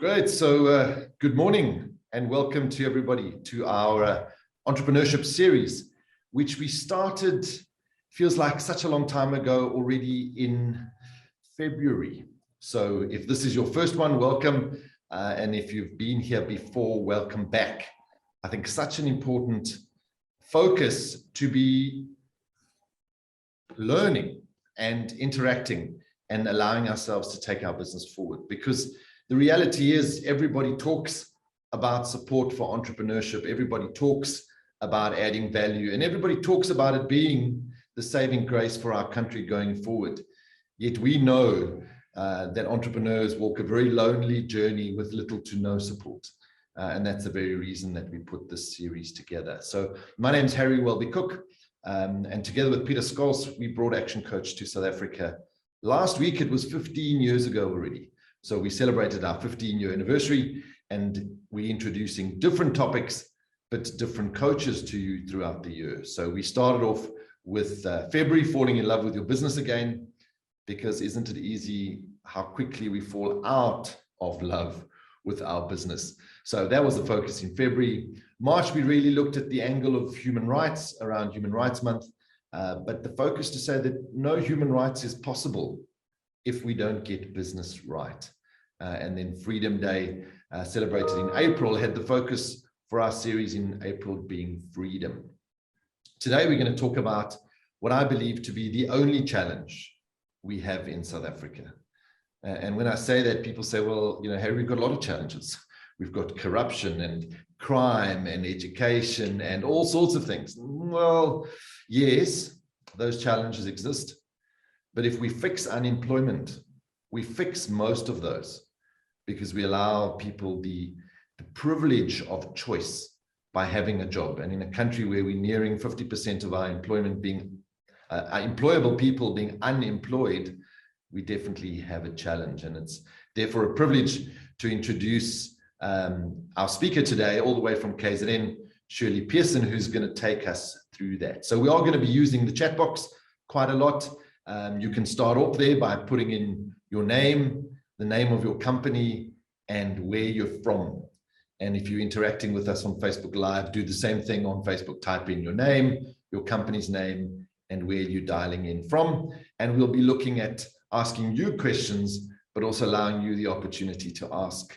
Great. So good morning and welcome to everybody to our entrepreneurship series, which we started, feels like such a long time ago, already in February. So if this is your first one, welcome. And if you've been here before, welcome back. I think such an important focus to be learning and interacting and allowing ourselves to take our business forward, because the reality is everybody talks about support for entrepreneurship. Everybody talks about adding value, and everybody talks about it being the saving grace for our country going forward. Yet we know that entrepreneurs walk a very lonely journey with little to no support. And that's the very reason that we put this series together. So my name is Harry Welby-Cook, and together with Peter Scholes, we brought ActionCOACH to South Africa. Last week, it was 15 years ago already. So we celebrated our 15-year anniversary, and we're introducing different topics, but different coaches to you throughout the year. So we started off with February, falling in love with your business again, because isn't it easy how quickly we fall out of love with our business? So that was the focus in February. March, we really looked at the angle of human rights around Human Rights Month, but the focus to say that no human rights is possible if we don't get business right. And then Freedom Day, celebrated in April, had the focus for our series in April being freedom. Today, we're going to talk about what I believe to be the only challenge we have in South Africa. And when I say that, people say, well, you know, Harry, we've got a lot of challenges. We've got corruption and crime and education and all sorts of things. Well, yes, those challenges exist. But if we fix unemployment, we fix most of those, because we allow people the privilege of choice by having a job. And in a country where we're nearing 50% of our employment being employable people being unemployed, we definitely have a challenge. And it's therefore a privilege to introduce our speaker today, all the way from KZN, Shirley Pearson, who's going to take us through that. So we are going to be using the chat box quite a lot. You can start off there by putting in your name, the name of your company, and where you're from. And if you're interacting with us on Facebook Live, do the same thing on Facebook. Type in your name, your company's name, and where you're dialing in from. And we'll be looking at asking you questions, but also allowing you the opportunity to ask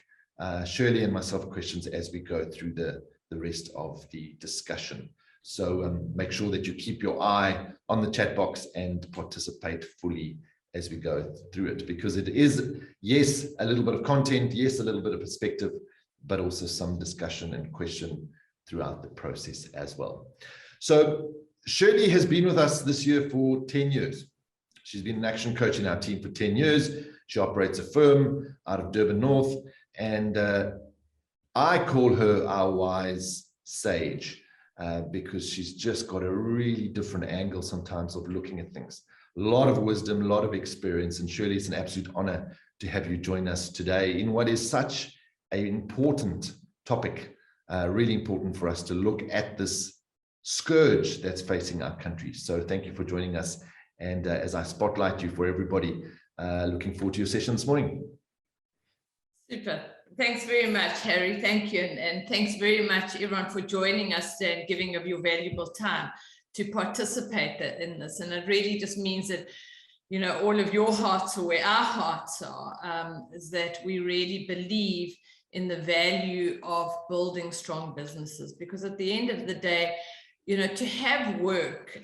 Shirley and myself questions as we go through the rest of the discussion. So make sure that you keep your eye on the chat box and participate fully as we go through it, because it is, yes, a little bit of content, yes, a little bit of perspective, but also some discussion and question throughout the process as well. So Shirley has been with us this year for 10 years. She's been an action coach in our team for 10 years. She operates a firm out of Durban North, and I call her our wise sage. Because she's just got a really different angle sometimes of looking at things. A lot of wisdom, a lot of experience, and Shirley, it's an absolute honor to have you join us today in what is such an important topic, really important for us to look at this scourge that's facing our country. So thank you for joining us. And as I spotlight you for everybody, looking forward to your session this morning. Super. Thanks very much, Harry. Thank you. And thanks very much, everyone, for joining us and giving of your valuable time to participate in this. And it really just means that, you know, all of your hearts are where our hearts are, is that we really believe in the value of building strong businesses. Because at the end of the day, you know, to have work,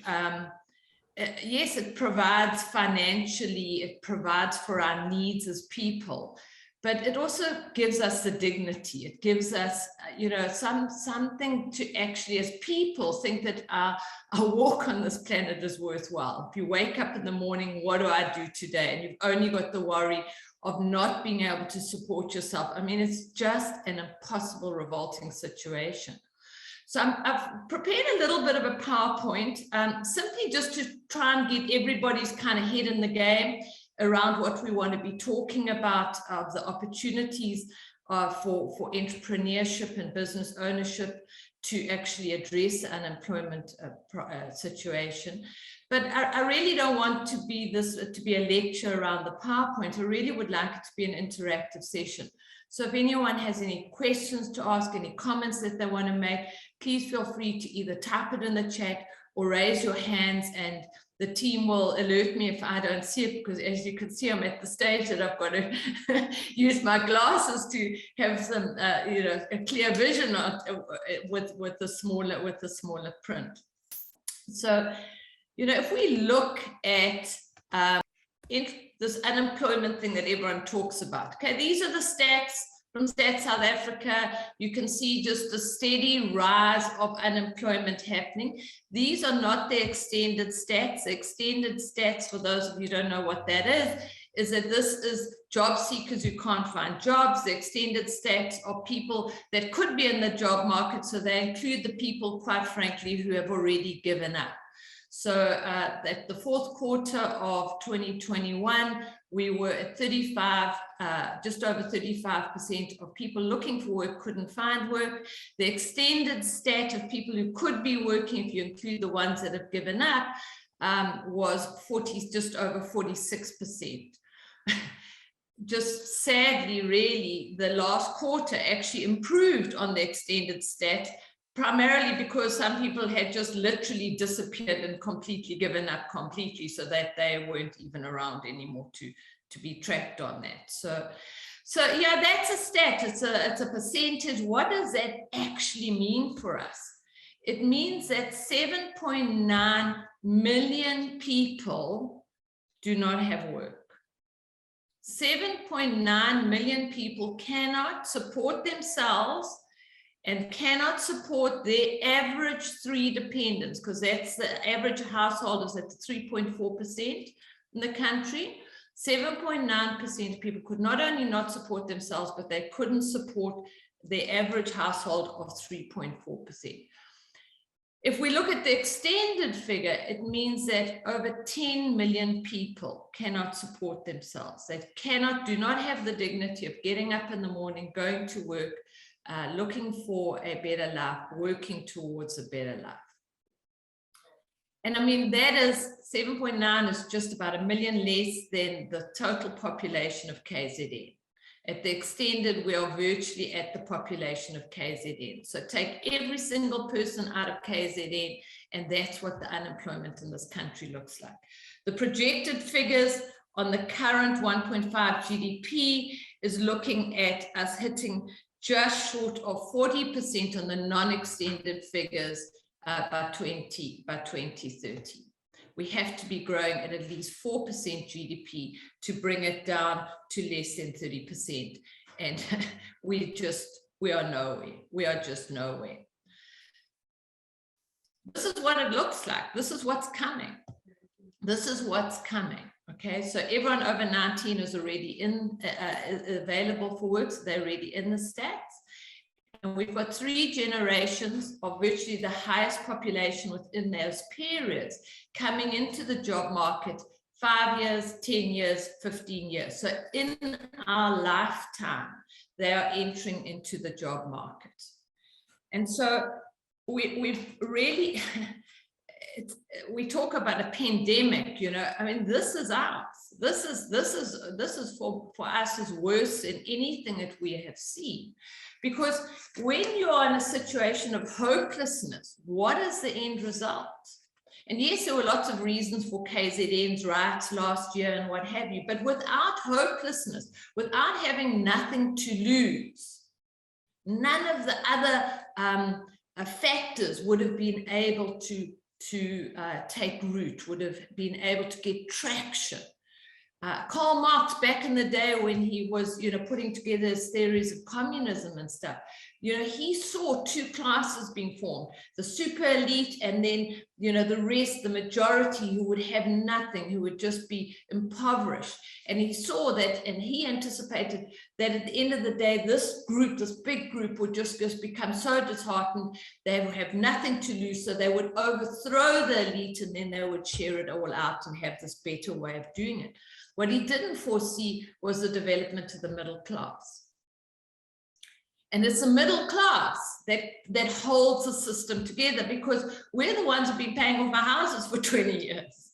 yes, it provides financially, it provides for our needs as people. But it also gives us the dignity. It gives us, you know, something to actually, as people, think that our walk on this planet is worthwhile. If you wake up in the morning, what do I do today? And you've only got the worry of not being able to support yourself. I mean, it's just an impossible, revolting situation. So I've prepared a little bit of a PowerPoint, simply just to try and get everybody's kind of head in the game around what we want to be talking about, the opportunities for entrepreneurship and business ownership to actually address the unemployment situation. But I really don't want to be a lecture around the PowerPoint. I really would like it to be an interactive session. So if anyone has any questions to ask, any comments that they want to make, please feel free to either type it in the chat or raise your hands, and the team will alert me if I don't see it, because as you can see, I'm at the stage that I've got to use my glasses to have some, a clear vision with the smaller print. So, if we look at this unemployment thing that everyone talks about, okay, these are the stats from Stats South Africa. You can see just a steady rise of unemployment happening. These are not the extended stats. The extended stats, for those of you who don't know what that is that this is job seekers who can't find jobs. The extended stats are people that could be in the job market, so they include the people, quite frankly, who have already given up. So at the fourth quarter of 2021, we were at 35, just over 35% of people looking for work couldn't find work. The extended stat of people who could be working, if you include the ones that have given up, was just over 46%. Just sadly, really, the last quarter actually improved on the extended stat, primarily because some people had just literally disappeared and completely given up completely, so that they weren't even around anymore to be tracked on that. So yeah, that's a stat. It's a percentage. What does that actually mean for us? It means that 7.9 million people do not have work. 7.9 million people cannot support themselves and cannot support their average 3 dependents, because that's the average household is at 3.4% in the country. 7.9% of people could not only not support themselves, but they couldn't support their average household of 3.4%. If we look at the extended figure, it means that over 10 million people cannot support themselves. They do not have the dignity of getting up in the morning, going to work, looking for a better life, working towards a better life. And I mean, that is 7.9 is just about 1 million less than the total population of KZN. At the extended, we are virtually at the population of KZN. So take every single person out of KZN, and that's what the unemployment in this country looks like. The projected figures on the current 1.5 GDP is looking at us hitting just short of 40% on the non-extended figures by 2030. We have to be growing at least 4% GDP to bring it down to less than 30%. And we are nowhere. We are just nowhere. This is what it looks like. This is what's coming. This is what's coming. Okay, so everyone over 19 is already available for work, so they're already in the stats. And we've got 3 generations of virtually the highest population within those periods coming into the job market, 5 years, 10 years, 15 years. So in our lifetime, they are entering into the job market. And so we've really, we talk about a pandemic, I mean, this is ours. This is for us is worse than anything that we have seen. Because when you're in a situation of hopelessness, what is the end result? And yes, there were lots of reasons for KZN's riots last year and what have you, but without hopelessness, without having nothing to lose, none of the other factors would have been able to take root, would have been able to get traction. Karl Marx, back in the day when he was, putting together his theories of communism and stuff, he saw 2 classes being formed, the super elite and then, the rest, the majority who would have nothing, who would just be impoverished. And he saw that, and he anticipated that at the end of the day, this group, this big group would just become so disheartened, they would have nothing to lose, so they would overthrow the elite and then they would share it all out and have this better way of doing it. What he didn't foresee was the development of the middle class. And it's the middle class that holds the system together, because we're the ones who've been paying off our houses for 20 years.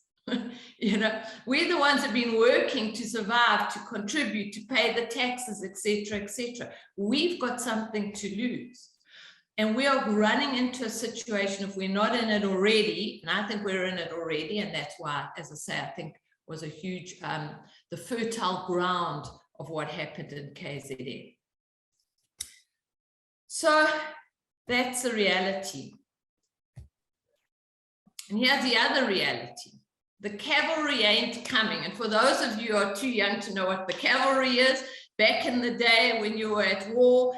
You know, we're the ones that have been working to survive, to contribute, to pay the taxes, etc., etc. We've got something to lose. And we are running into a situation, if we're not in it already, and I think we're in it already, and that's why, as I say, I think was a huge, the fertile ground of what happened in KZN. So that's the reality. And here's the other reality. The cavalry ain't coming. And for those of you who are too young to know what the cavalry is, back in the day when you were at war,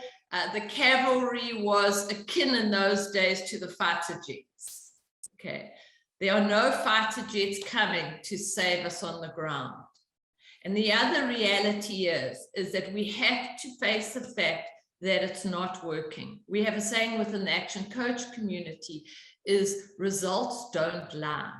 the cavalry was akin in those days to the fighter jets. Okay, there are no fighter jets coming to save us on the ground. And the other reality is that we have to face the fact that it's not working. We have a saying within the Action Coach community is results don't lie.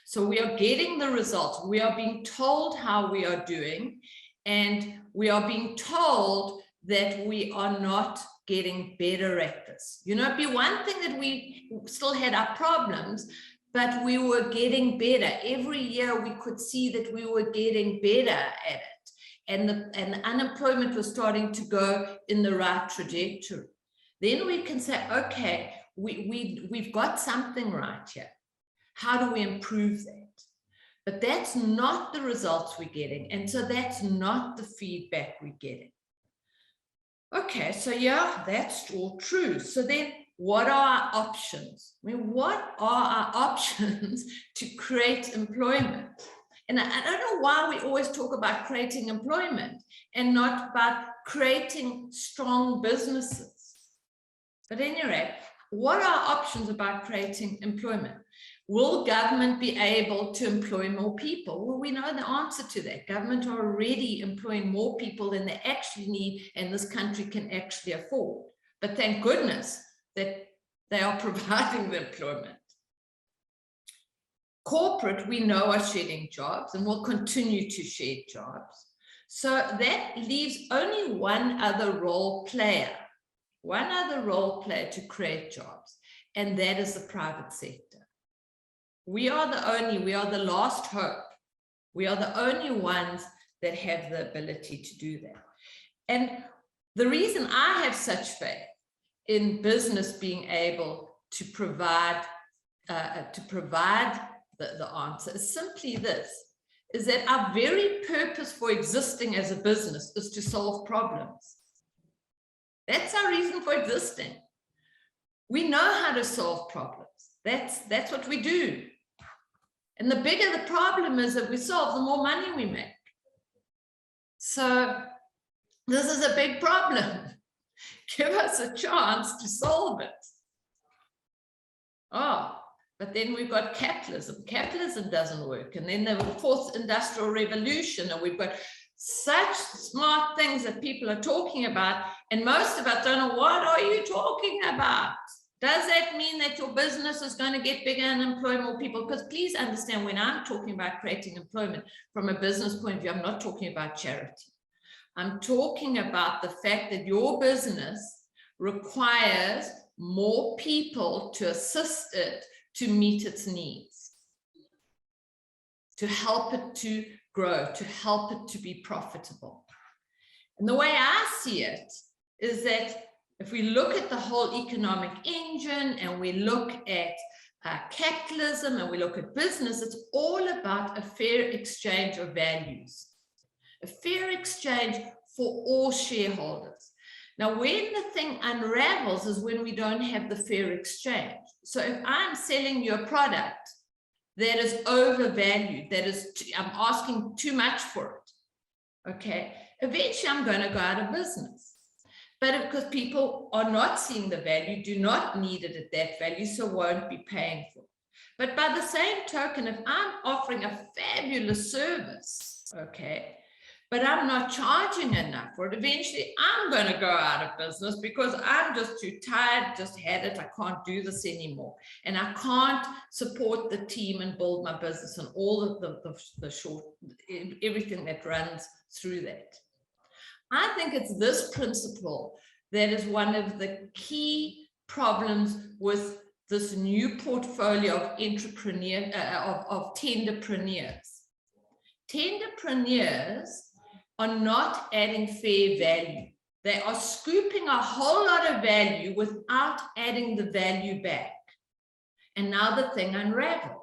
So we are getting the results. We are being told how we are doing, and we are being told that we are not getting better at this. You know, it'd be one thing that we still had our problems, but we were getting better. Every year we could see that we were getting better at it. And the unemployment was starting to go in the right trajectory. Then we can say, okay, we've got something right here. How do we improve that? But that's not the results we're getting. And so that's not the feedback we're getting. Okay, so yeah, that's all true. So then what are our options? I mean, what are our options to create employment? And I don't know why we always talk about creating employment and not about creating strong businesses. But anyway, what are our options about creating employment? Will government be able to employ more people? Well, we know the answer to that. Government are already employing more people than they actually need and this country can actually afford. But thank goodness that they are providing the employment. Corporate, we know, are shedding jobs and will continue to shed jobs. So that leaves only one other role player to create jobs, and that is the private sector. We are the last hope. We are the only ones that have the ability to do that. And the reason I have such faith in business being able to provide the answer is simply this, is that our very purpose for existing as a business is to solve problems. That's our reason for existing. We know how to solve problems. That's what we do. And the bigger the problem is that we solve, the more money we make. So this is a big problem. Give us a chance to solve it. Oh, but then we've got capitalism. Capitalism doesn't work. And then the fourth industrial revolution, and we've got such smart things that people are talking about, and most of us don't know, what are you talking about? Does that mean that your business is going to get bigger and employ more people? Because please understand, when I'm talking about creating employment from a business point of view, I'm not talking about charity. I'm talking about the fact that your business requires more people to assist it to meet its needs, to help it to grow, to help it to be profitable. And the way I see it is that if we look at the whole economic engine and we look at capitalism and we look at business, it's all about a fair exchange of values, a fair exchange for all shareholders. Now, when the thing unravels is when we don't have the fair exchange. So if I'm selling you a product that is overvalued, I'm asking too much for it, okay, eventually I'm going to go out of business. But because people are not seeing the value, do not need it at that value, so won't be paying for it. But by the same token, if I'm offering a fabulous service, okay, but I'm not charging enough for it, eventually I'm going to go out of business because I'm just too tired, just had it, I can't do this anymore. And I can't support the team and build my business and all of everything that runs through that. I think it's this principle that is one of the key problems with this new portfolio of tenderpreneurs. tenderpreneurs are not adding fair value. They are scooping a whole lot of value without adding the value back. And now the thing unravels.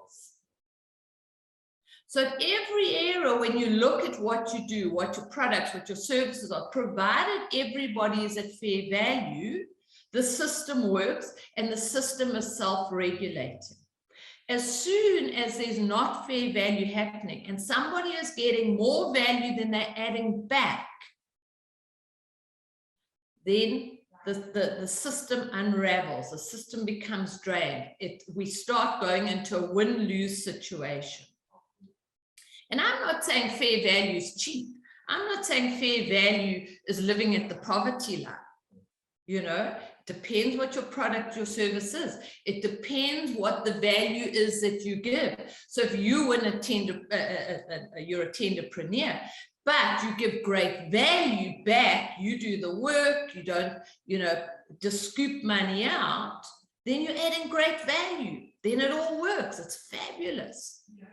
So at every era, when you look at what you do, what your products, what your services are, provided everybody is at fair value, the system works and the system is self-regulating. As soon as there's not fair value happening and somebody is getting more value than they're adding back, then the system unravels, the system becomes drained. We start going into a win-lose situation. And I'm not saying fair value is cheap. I'm not saying fair value is living at the poverty line. You know, it depends what your product, your service is. It depends what the value is that you give. So if you win you're a tenderpreneur, but you give great value back, you do the work, you don't, just scoop money out, then you're adding great value. Then it all works. It's fabulous. Yeah.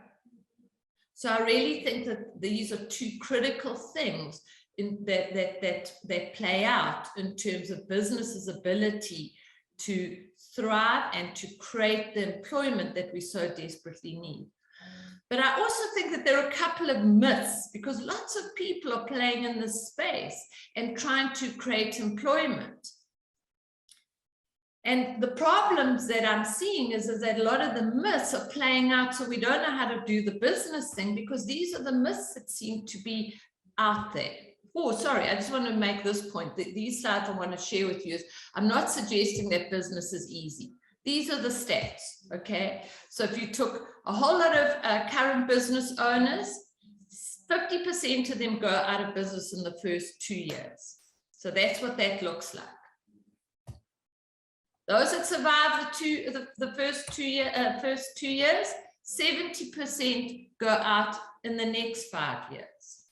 So I really think that these are two critical things that play out in terms of businesses' ability to thrive and to create the employment that we so desperately need. But I also think that there are a couple of myths, because lots of people are playing in this space and trying to create employment. And the problems that I'm seeing is that a lot of the myths are playing out, so we don't know how to do the business thing, because these are the myths that seem to be out there. Oh, sorry, I just want to make this point. These slides I want to share with you is I'm not suggesting that business is easy. These are the stats, okay? So if you took a whole lot of current business owners, 50% of them go out of business in the first 2 years. So that's what that looks like. Those that survive the first two years, 70% go out in the next 5 years.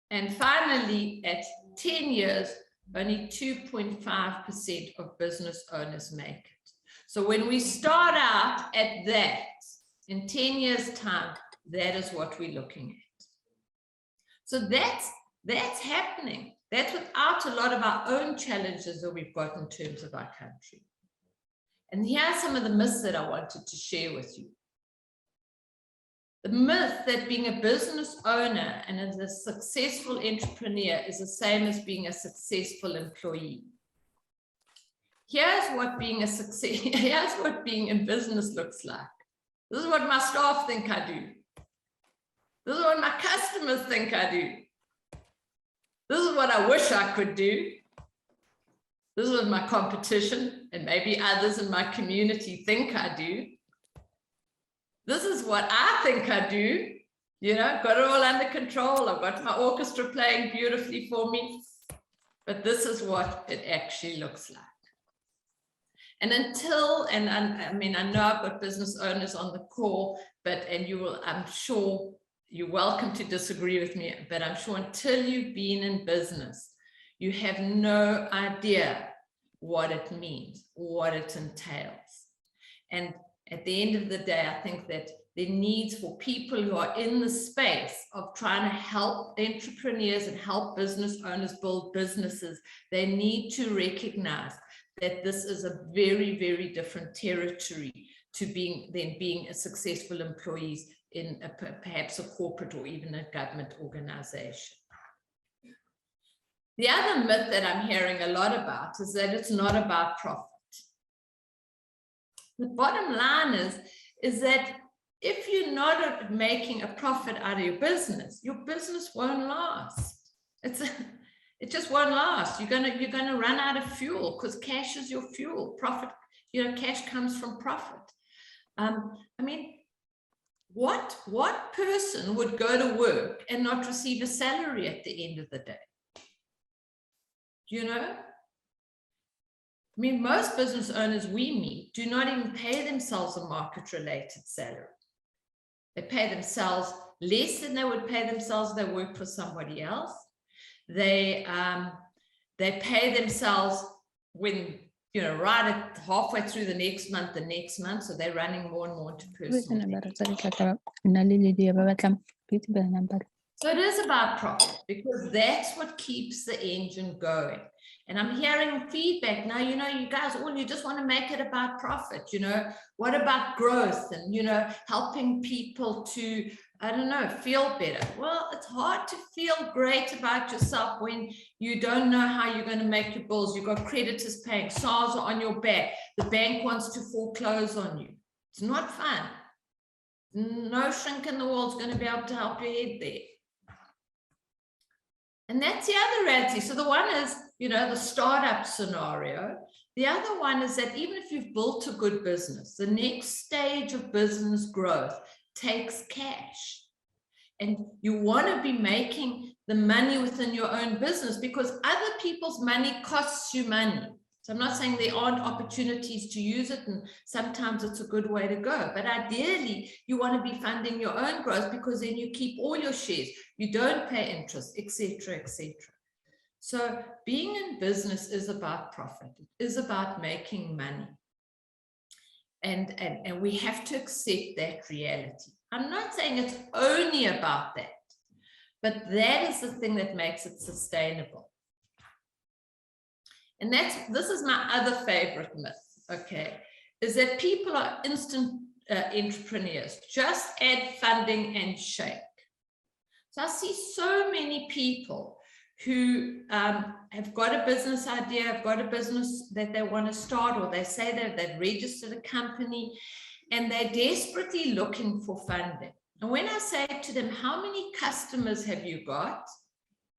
And finally, at 10 years, only 2.5% of business owners make it. So when we start out at that, in 10 years' time, that is what we're looking at. So that's happening. That's without a lot of our own challenges that we've got in terms of our country. And here are some of the myths that I wanted to share with you. The myth that being a business owner and as a successful entrepreneur is the same as being a successful employee. Here's what being in business looks like. This is what my staff think I do. This is what my customers think I do. This is what I wish I could do. This is what my competition and maybe others in my community think I do. This is what I think I do. Got it all under control. I've got my orchestra playing beautifully for me. But this is what it actually looks like. And I know I've got business owners on the call, I'm sure you're welcome to disagree with me, but I'm sure until you've been in business, you have no idea what it means, what it entails. And at the end of the day, I think that the needs for people who are in the space of trying to help entrepreneurs and help business owners build businesses, they need to recognize that this is a very, very different territory to being a successful employees in perhaps a corporate or even a government organization. The other myth that I'm hearing a lot about is that it's not about profit. The bottom line is that if you're not making a profit out of your business won't last. It just won't last. You're gonna run out of fuel because cash is your fuel. Profit, cash comes from profit. What person would go to work and not receive a salary at the end of the day? Most business owners we meet do not even pay themselves a market-related salary. They pay themselves less than they would pay themselves if they work for somebody else. They pay themselves when right at halfway through the next month, so they're running more and more into personal. So it is about profit, because that's what keeps the engine going. And I'm hearing feedback now, you guys, you just want to make it about profit, what about growth and, helping people to, I don't know, feel better. Well, it's hard to feel great about yourself when you don't know how you're going to make your bills. You've got creditors paying, SARS are on your back, the bank wants to foreclose on you. It's not fun. No shrink in the world's going to be able to help your head there. And that's the other reality. So the one is, the startup scenario. The other one is that even if you've built a good business, the next stage of business growth takes cash. And you want to be making the money within your own business, because other people's money costs you money. So I'm not saying there aren't opportunities to use it, and sometimes it's a good way to go. But ideally, you want to be funding your own growth, because then you keep all your shares. You don't pay interest, etc., etc. So being in business is about profit. It is about making money. And we have to accept that reality. I'm not saying it's only about that, but that is the thing that makes it sustainable. And this is my other favorite myth, okay, is that people are instant entrepreneurs. Just add funding and shake. So I see so many people who have got a business idea, have got a business that they want to start, or they say that they've registered a company and they're desperately looking for funding. And when I say to them, how many customers have you got?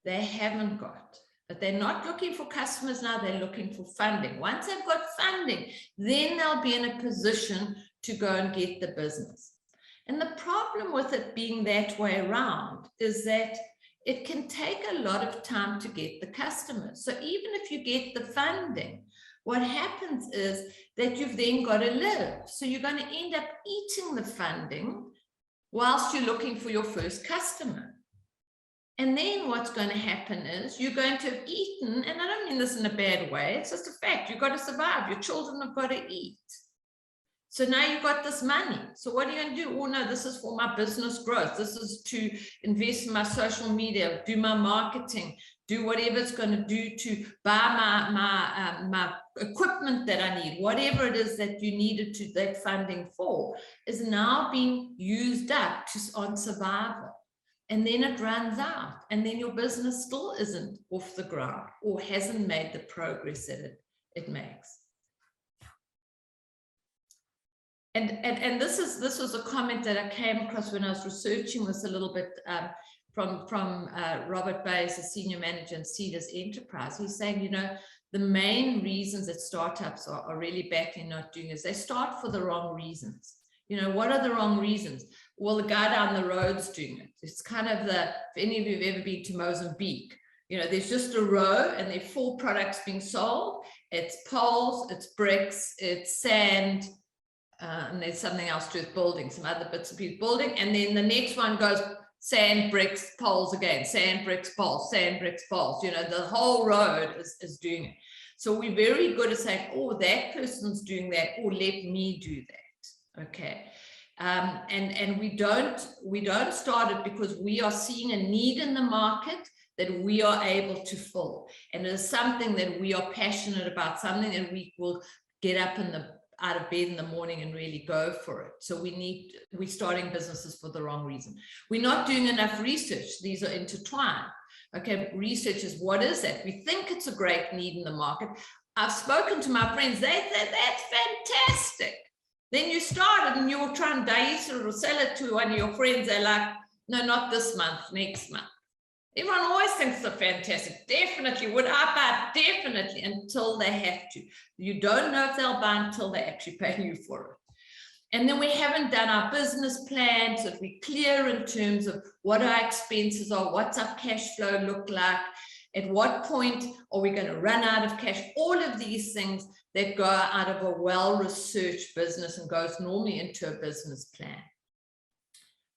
They haven't got. But they're not looking for customers now, they're looking for funding. Once they've got funding, then they'll be in a position to go and get the business. And the problem with it being that way around is that it can take a lot of time to get the customers. So even if you get the funding, what happens is that you've then got to live. So you're going to end up eating the funding whilst you're looking for your first customer. And then what's going to happen is you're going to have eaten, and I don't mean this in a bad way, it's just a fact, you've got to survive, your children have got to eat. So now you've got this money. So what are you going to do? Oh no, this is for my business growth. This is to invest in my social media, do my marketing, do whatever it's going to do to buy my equipment that I need. Whatever it is that you needed to that funding for is now being used up on survival. And then it runs out, and then your business still isn't off the ground or hasn't made the progress that it makes. And this was a comment that I came across when I was researching this a little bit from Robert Bays, the senior manager in Cedars Enterprise. He's saying, the main reasons that startups are really battling not doing is they start for the wrong reasons. What are the wrong reasons? Well, the guy down the road's doing it. It's kind of if any of you have ever been to Mozambique, there's just a row and there are 4 products being sold. It's poles, it's bricks, it's sand, and there's something else to it, building, some other bits and pieces, building. And then the next one goes sand, bricks, poles again, sand, bricks, poles, sand, bricks, poles. The whole road is doing it. So we're very good at saying, oh, that person's doing that, or let me do that. Okay. And we don't start it because we are seeing a need in the market that we are able to fill. And it is something that we are passionate about, something that we will get up out of bed in the morning and really go for it. So we're starting businesses for the wrong reason. We're not doing enough research. These are intertwined. Okay, research is, what is that? We think it's a great need in the market. I've spoken to my friends, they say that's fantastic. Then you started and you will try and dice it or sell it to one of your friends. They're like, no, not this month, next month. Everyone always thinks they're fantastic. Definitely. Would I buy? Definitely, until they have to. You don't know if they'll buy until they actually pay you for it. And then we haven't done our business plan, so that we're clear in terms of what our expenses are, what's our cash flow look like, at what point are we going to run out of cash, all of these things that go out of a well-researched business and goes normally into a business plan.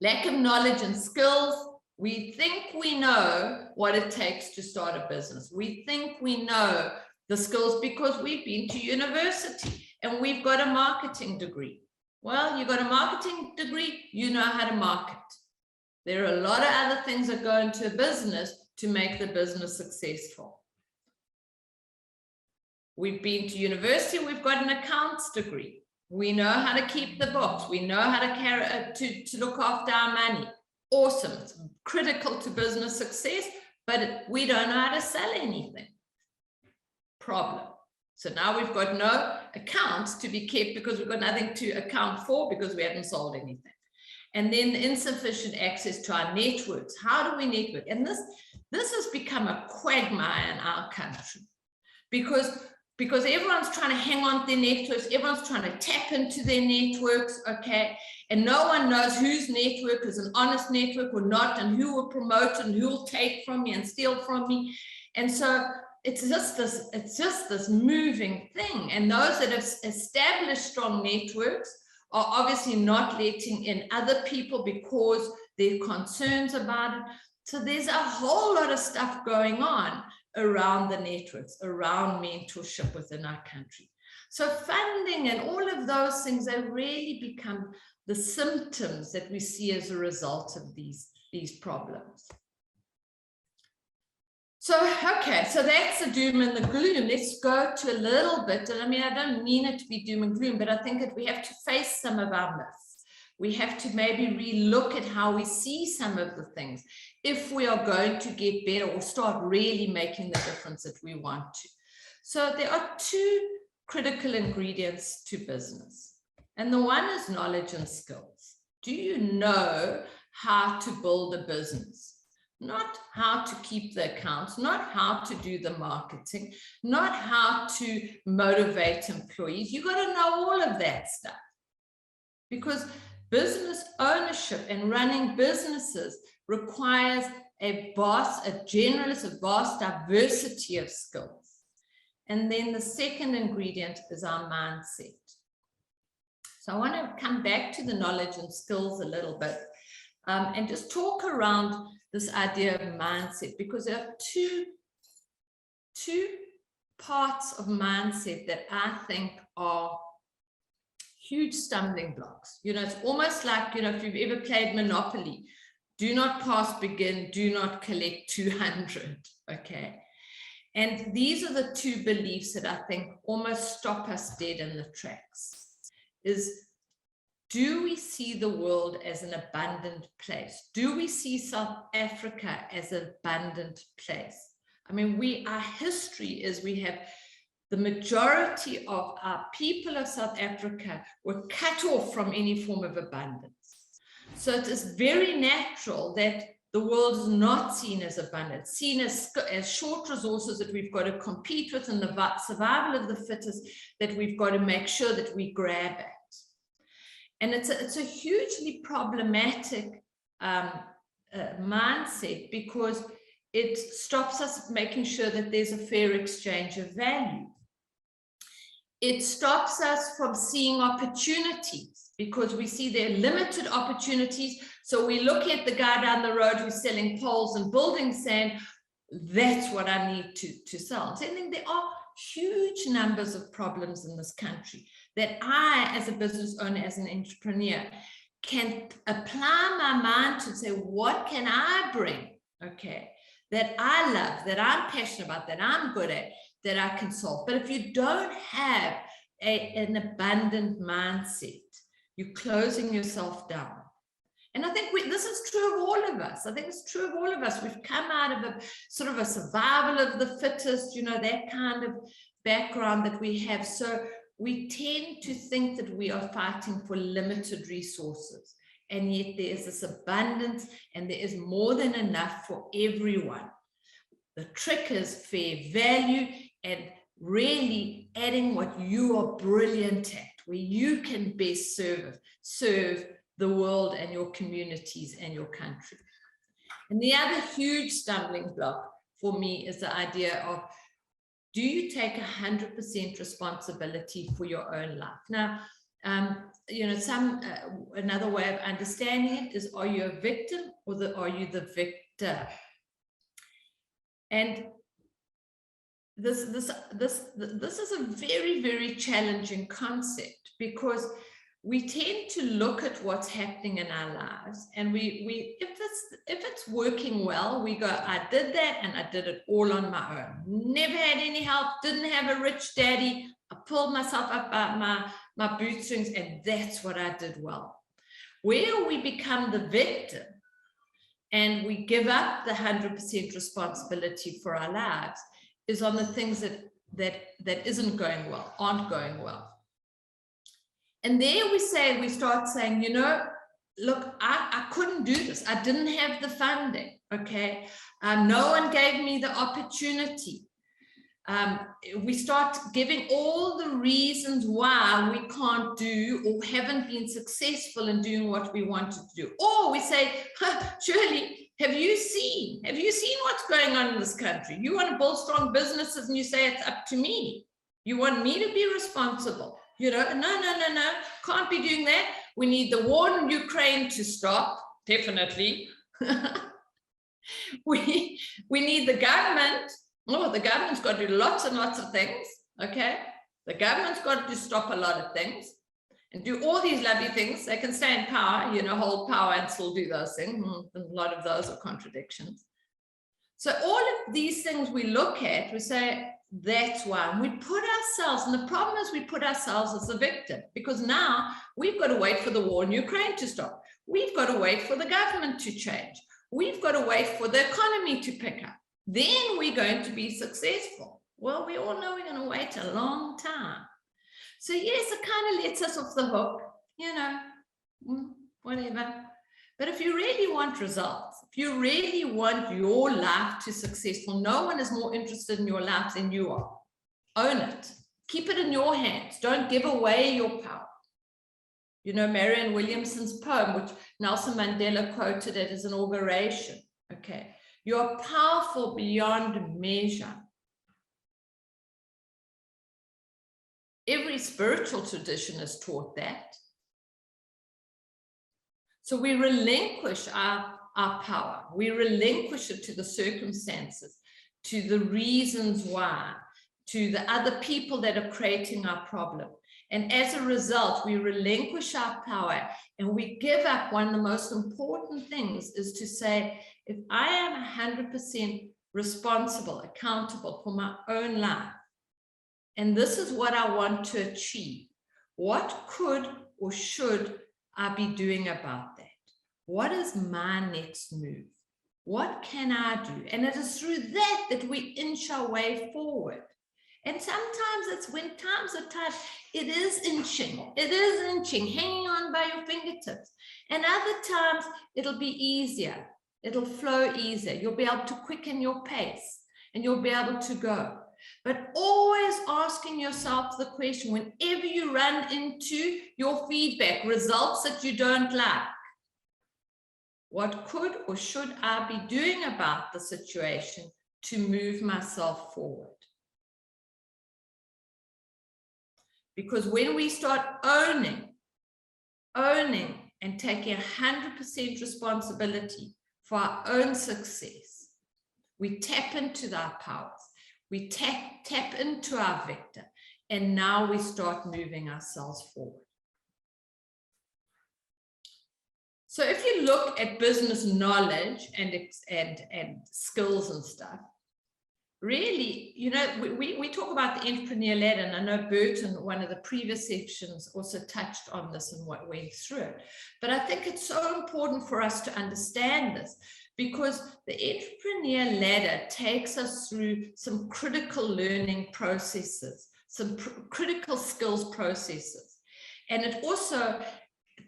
Lack of knowledge and skills. We think we know what it takes to start a business. We think we know the skills because we've been to university and we've got a marketing degree. Well, you've got a marketing degree, you know how to market. There are a lot of other things that go into a business to make the business successful. We've been to university, we've got an accounts degree. We know how to keep the books. We know how to carry to look after our money. Awesome. It's critical to business success, but we don't know how to sell anything. Problem. So now we've got no accounts to be kept because we've got nothing to account for because we haven't sold anything. And then insufficient access to our networks. How do we network? And this has become a quagmire in our country because everyone's trying to hang on to their networks, everyone's trying to tap into their networks, okay? And no one knows whose network is an honest network or not, and who will promote and who will take from me and steal from me. And so it's just this moving thing. And those that have established strong networks are obviously not letting in other people because there are concerns about it. So there's a whole lot of stuff going on around the networks, around mentorship within our country. So funding and all of those things have really become the symptoms that we see as a result of these problems. So, okay, so that's the doom and the gloom. Let's go to a little bit, and I mean, I don't mean it to be doom and gloom, but I think that we have to face some of our myths. We have to maybe relook at how we see some of the things if we are going to get better or start really making the difference that we want to. So there are two critical ingredients to business. And the one is knowledge and skills. Do you know how to build a business? Not how to keep the accounts, not how to do the marketing, not how to motivate employees. You've got to know all of that stuff. Because business ownership and running businesses requires a generalist, a vast diversity of skills. And then the second ingredient is our mindset. So I want to come back to the knowledge and skills a little bit and just talk around this idea of mindset, because there are two parts of mindset that I think are huge stumbling blocks. You know, it's almost like, you know, if you've ever played Monopoly, do not pass begin, do not collect 200, okay? And these are the two beliefs that I think almost stop us dead in the tracks. Do we see the world as an abundant place? Do we see South Africa as an abundant place? I mean, our history is we have the majority of our people of South Africa were cut off from any form of abundance. So it is very natural that the world is not seen as abundant, seen as short resources that we've got to compete with, and the survival of the fittest that we've got to make sure that we grab at. And it's a hugely problematic mindset, because it stops us making sure that there's a fair exchange of value. It stops us from seeing opportunities, because we see there are limited opportunities. So we look at the guy down the road who's selling poles and building sand. That's what I need to sell. So I think there are huge numbers of problems in this country that I, as a business owner, as an entrepreneur, can apply my mind to say, what can I bring, okay, that I love, that I'm passionate about, that I'm good at, that I can solve. But if you don't have an abundant mindset, you're closing yourself down. And I think this is true of all of us. I think it's true of all of us. We've come out of a sort of a survival of the fittest, you know, that kind of background that we have. So we tend to think that we are fighting for limited resources. And yet there is this abundance, and there is more than enough for everyone. The trick is fair value and really adding what you are brilliant at, where you can best serve the world and your communities and your country. And the other huge stumbling block for me is the idea of, do you take 100% responsibility for your own life? Now, you know, another way of understanding it is, are you a victim or are you the victor? And this is a very, very challenging concept, because we tend to look at what's happening in our lives, and if it's working well, we go, I did that and I did it all on my own. Never had any help, didn't have a rich daddy. I pulled myself up by my bootstrings, and that's what I did well. Where we become the victim and we give up the 100% responsibility for our lives is on the things that isn't going well, aren't going well. And there we start saying, you know, look, I couldn't do this. I didn't have the funding, okay? No one gave me the opportunity. We start giving all the reasons why we can't do or haven't been successful in doing what we wanted to do. Or we say, Shirley, have you seen what's going on in this country? You want to build strong businesses and you say it's up to me. You want me to be responsible. You know, no, can't be doing that. We need the war in Ukraine to stop, definitely. We need the government. Oh, the government's got to do lots and lots of things, okay? The government's got to stop a lot of things and do all these lovely things. They can stay in power, you know, hold power and still do those things. A lot of those are contradictions. So all of these things we look at, we say, that's why. And we put ourselves, and the problem is we put ourselves as the victim, because now we've got to wait for the war in Ukraine to stop. We've got to wait for the government to change. We've got to wait for the economy to pick up. Then we're going to be successful. Well, we all know we're going to wait a long time. So yes, it kind of lets us off the hook, you know, whatever. But if you really want results, if you really want your life to be successful, no one is more interested in your life than you are. Own it. Keep it in your hands. Don't give away your power. You know, Marianne Williamson's poem, which Nelson Mandela quoted it as an inauguration. Okay. You are powerful beyond measure. Every spiritual tradition has taught that. So we relinquish our power. We relinquish it to the circumstances, to the reasons why, to the other people that are creating our problem. And as a result, we relinquish our power and we give up. One of the most important things is to say, if I am 100% responsible, accountable for my own life, and this is what I want to achieve, what could or should I be doing about that? What is my next move? What can I do? And it is through that we inch our way forward. And sometimes it's when times are tough, it is inching, hanging on by your fingertips. And other times it'll be easier. It'll flow easier. You'll be able to quicken your pace and you'll be able to go. But always asking yourself the question, whenever you run into your feedback, results that you don't like, what could or should I be doing about the situation to move myself forward? Because when we start owning and taking 100% responsibility for our own success, we tap into our powers, we tap into our victor, and now we start moving ourselves forward. So if you look at business knowledge and skills and stuff, really, you know, we talk about the entrepreneur ladder, and I know Burton, one of the previous sections, also touched on this and what went through it. But I think it's so important for us to understand this, because the entrepreneur ladder takes us through some critical learning processes, some critical skills processes. And it also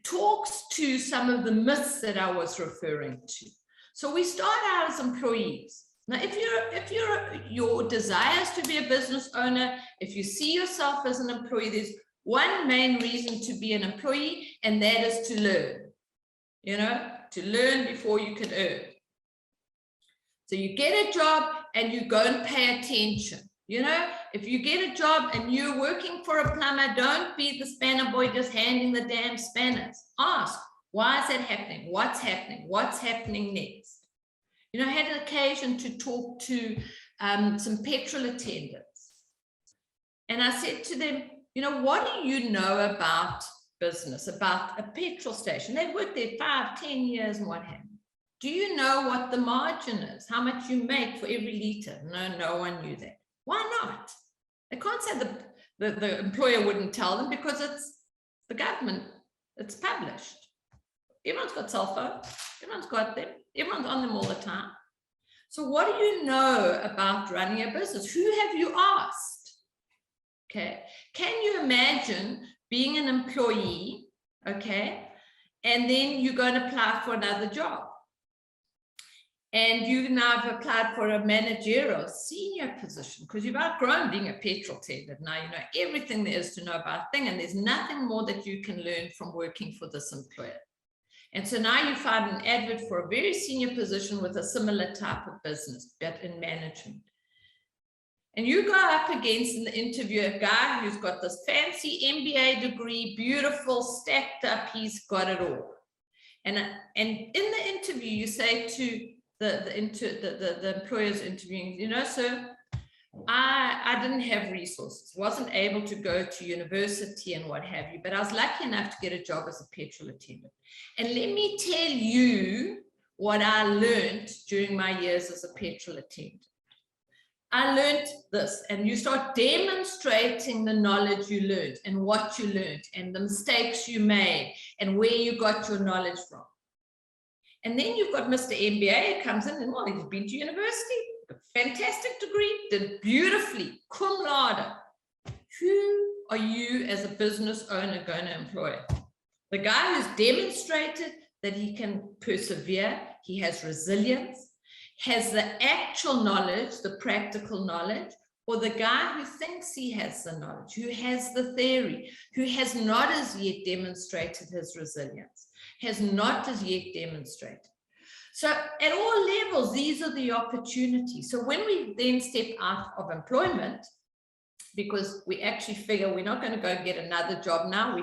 talks to some of the myths that I was referring to. So we start out as employees. Now, if your desire is to be a business owner, if you see yourself as an employee, there's one main reason to be an employee, and that is to learn. You know, to learn before you can earn. So you get a job and you go and pay attention. You know, if you get a job and you're working for a plumber, don't be the spanner boy just handing the damn spanners. Ask, why is that happening? What's happening? What's happening next? You know, I had an occasion to talk to some petrol attendants. And I said to them, you know, what do you know about business, about a petrol station? They've worked there 5, 10 years and what have you. Do you know what the margin is? How much you make for every liter? No, no one knew that. Why not? They can't say the employer wouldn't tell them because it's the government, it's published. Everyone's got cell phones, everyone's got them, everyone's on them all the time. So what do you know about running a business? Who have you asked? Okay, can you imagine being an employee, okay, and then you go and apply for another job? And you now have applied for a managerial senior position because you've outgrown being a petrol attendant. Now you know everything there is to know about thing, and there's nothing more that you can learn from working for this employer. And so now you find an advert for a very senior position with a similar type of business, but in management. And you go up against in the interview a guy who's got this fancy MBA degree, beautiful, stacked up, he's got it all. And in the interview, you say to the employers interviewing, you know, sir, I didn't have resources, wasn't able to go to university and what have you, but I was lucky enough to get a job as a petrol attendant. And let me tell you what I learned during my years as a petrol attendant. I learned this, and you start demonstrating the knowledge you learned and what you learned and the mistakes you made and where you got your knowledge from. And then you've got Mr. MBA who comes in and, well, he's been to university, a fantastic degree, did beautifully, cum laude. Who are you as a business owner going to employ? The guy who's demonstrated that he can persevere, he has resilience, has the actual knowledge, the practical knowledge, or the guy who thinks he has the knowledge, who has the theory, who has not as yet demonstrated his resilience, has not as yet demonstrated. So at all levels, these are the opportunities. So when we then step out of employment, because we actually figure we're not going to go and get another job now,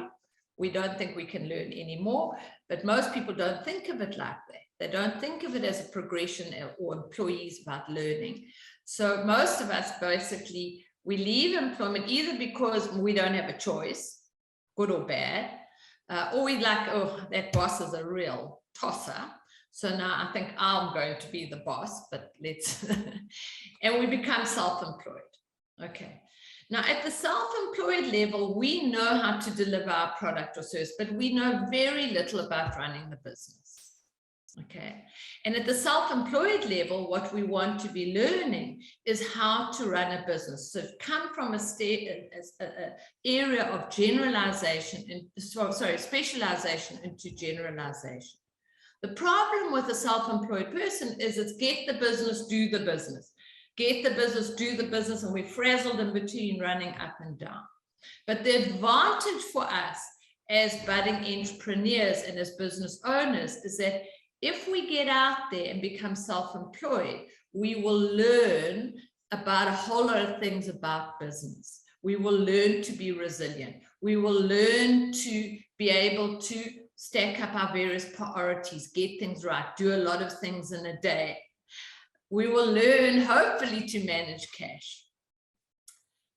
we don't think we can learn anymore, but most people don't think of it like that. They don't think of it as a progression or employees about learning. So most of us basically, we leave employment either because we don't have a choice, good or bad, or we like, oh, that boss is a real tosser. So now I think I'm going to be the boss, but let's, and we become self-employed. Okay. Now at the self-employed level, we know how to deliver our product or service, but we know very little about running the business. Okay. And at the self-employed level, what we want to be learning is how to run a business. So come from a area of generalization, specialization into generalization. The problem with a self-employed person is it's get the business, do the business. Get the business, do the business, and we're frazzled in between running up and down. But the advantage for us as budding entrepreneurs and as business owners is that if we get out there and become self-employed, we will learn about a whole lot of things about business. We will learn to be resilient. We will learn to be able to stack up our various priorities, get things right, do a lot of things in a day. We will learn, hopefully, to manage cash.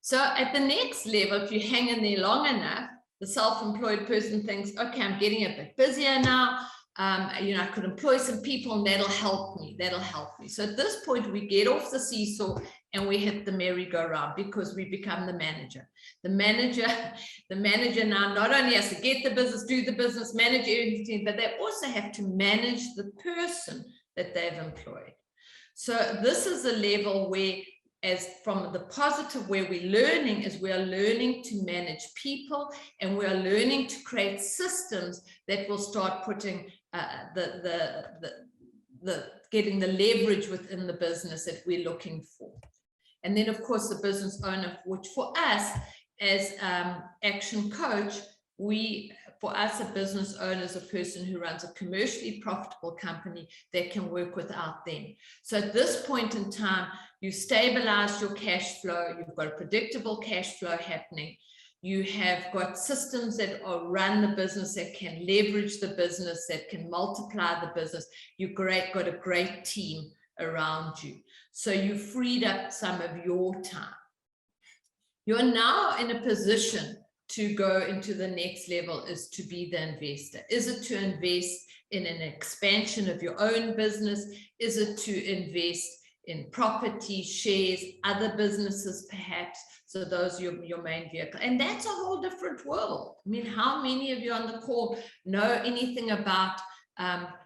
So at the next level, if you hang in there long enough, the self-employed person thinks, okay, I'm getting a bit busier now. You know, I could employ some people and that'll help me. That'll help me. So at this point, we get off the seesaw and we hit the merry-go-round because we become the manager. The manager now not only has to get the business, do the business, manage everything, but they also have to manage the person that they've employed. So this is a level where, as from the positive, where we're learning is we are learning to manage people, and we are learning to create systems that will start putting getting the leverage within the business that we're looking for. And then, of course, the business owner, which for us as Action Coach, for us, a business owner is a person who runs a commercially profitable company that can work without them. So at this point in time, you stabilize your cash flow, you've got a predictable cash flow happening, you have got systems that run the business, that can leverage the business, that can multiply the business. You've got a great team around you. So you freed up some of your time. You're now in a position to go into the next level, is to be the investor. Is it to invest in an expansion of your own business? Is it to invest in property, shares, other businesses perhaps? So those are your main vehicle. And that's a whole different world. I mean, how many of you on the call know anything about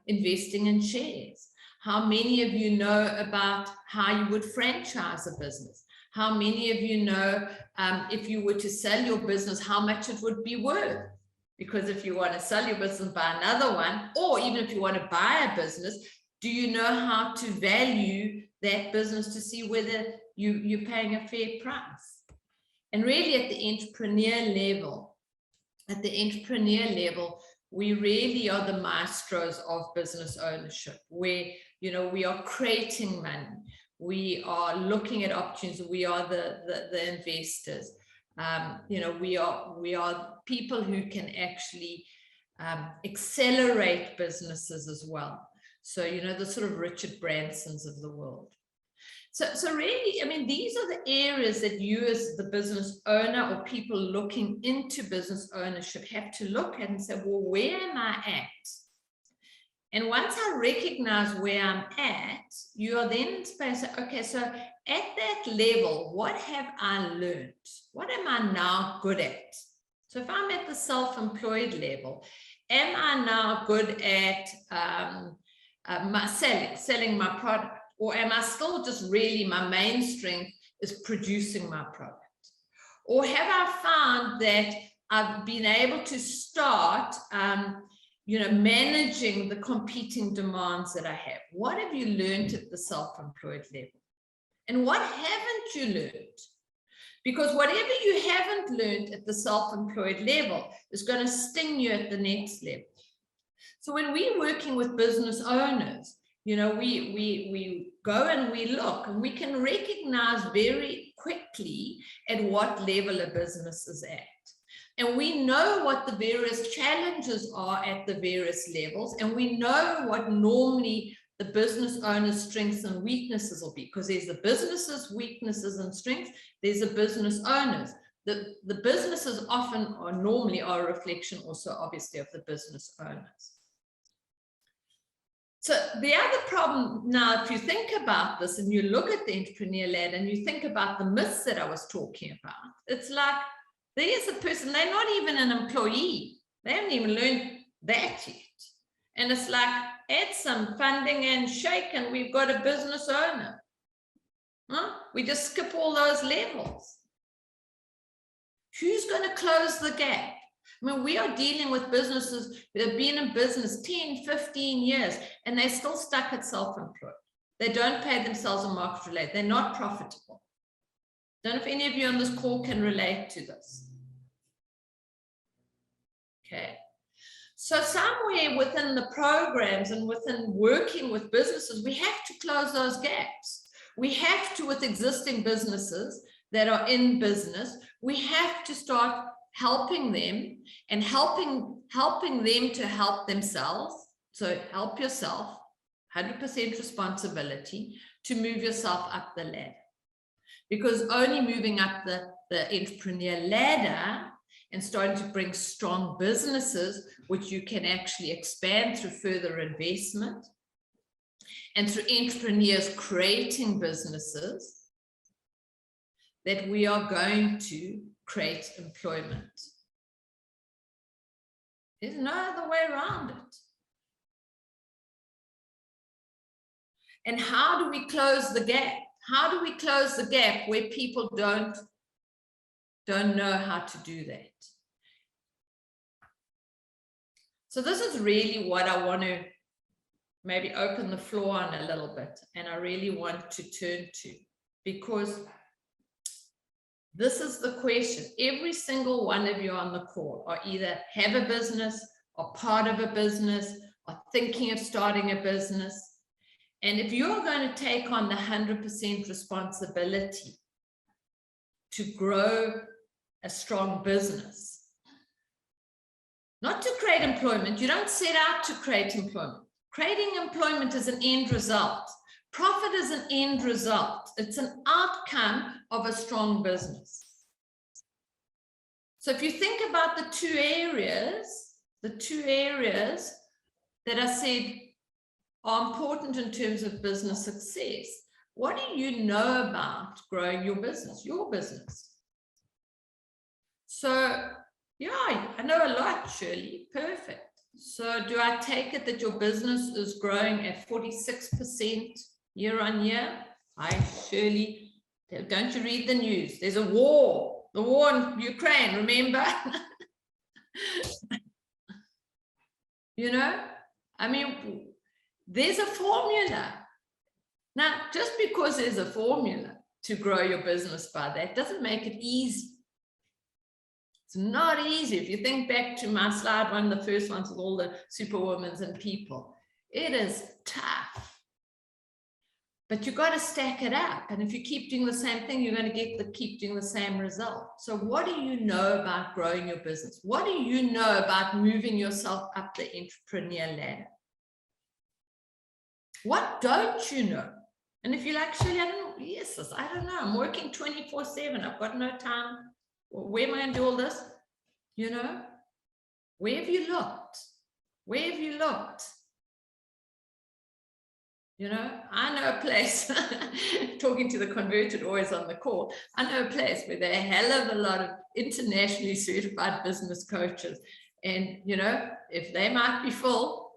investing in shares? How many of you know about how you would franchise a business? How many of you know if you were to sell your business, how much it would be worth? Because if you want to sell your business and buy another one, or even if you want to buy a business, do you know how to value that business to see whether you're paying a fair price? And really at the entrepreneur level, we really are the maestros of business ownership, where, you know, we are creating money. We are looking at opportunities. We are the investors. You know, we are people who can actually accelerate businesses as well. So, you know, the sort of Richard Bransons of the world. So really, I mean, these are the areas that you as the business owner or people looking into business ownership have to look at and say, well, where am I at? And once I recognize where I'm at, you are then supposed to say, okay, so at that level, what have I learned? What am I now good at? So if I'm at the self-employed level, am I now good at selling my product? Or am I still just really, my main strength is producing my product? Or have I found that I've been able to start you know, managing the competing demands that I have? What have you learned at the self-employed level? And what haven't you learned? Because whatever you haven't learned at the self-employed level is going to sting you at the next level. So when we're working with business owners, you know, we go and we look, and we can recognize very quickly at what level a business is at. And we know what the various challenges are at the various levels, and we know what normally the business owner's strengths and weaknesses will be, because there's the business's weaknesses and strengths, there's the business owners. The businesses often or normally are a reflection also obviously of the business owners. So the other problem now, if you think about this and you look at the entrepreneur ladder and you think about the myths that I was talking about, it's like, there's a person, they're not even an employee. They haven't even learned that yet. And it's like, add some funding and shake and we've got a business owner. Huh? We just skip all those levels. Who's going to close the gap? I mean, we are dealing with businesses that have been in business 10, 15 years, and they're still stuck at self-employed. They don't pay themselves a market relate. They're not profitable. Don't know if any of you on this call can relate to this. Okay. So somewhere within the programs and within working with businesses, we have to close those gaps. We have to, with existing businesses that are in business, we have to start helping them and helping them to help themselves. So help yourself, 100% responsibility to move yourself up the ladder. Because only moving up the entrepreneur ladder and starting to bring strong businesses, which you can actually expand through further investment and through entrepreneurs creating businesses, that we are going to create employment. There's no other way around it. And how do we close the gap? How do we close the gap where people don't know how to do that? So this is really what I want to maybe open the floor on a little bit, and I really want to turn to, because this is the question. Every single one of you on the call are either have a business, are part of a business, are thinking of starting a business. And if you're going to take on the 100% responsibility to grow a strong business, not to create employment, you don't set out to create employment. Creating employment is an end result. Profit is an end result. It's an outcome of a strong business. So if you think about the two areas that I said are important in terms of business success, what do you know about growing your business? So, yeah, I know a lot, Shirley. Perfect. So do I take it that your business is growing at 46% year on year? Shirley, don't you read the news? There's a war, the war in Ukraine, remember? You know, I mean, there's a formula. Now, just because there's a formula to grow your business by that doesn't make it easy. It's not easy. If you think back to my slide, one of the first ones with all the superwomans and people, it is tough. But you've got to stack it up. And if you keep doing the same thing, you're going to keep doing the same result. So what do you know about growing your business? What do you know about moving yourself up the entrepreneur ladder? What don't you know? And if you're like, Shirley, I don't know. I'm working 24/7. I've got no time. Where am I going to do all this? You know, where have you looked? Where have you looked? You know, I know a place, talking to the converted always on the call, I know a place where there are a hell of a lot of internationally certified business coaches. And, you know, if they might be full,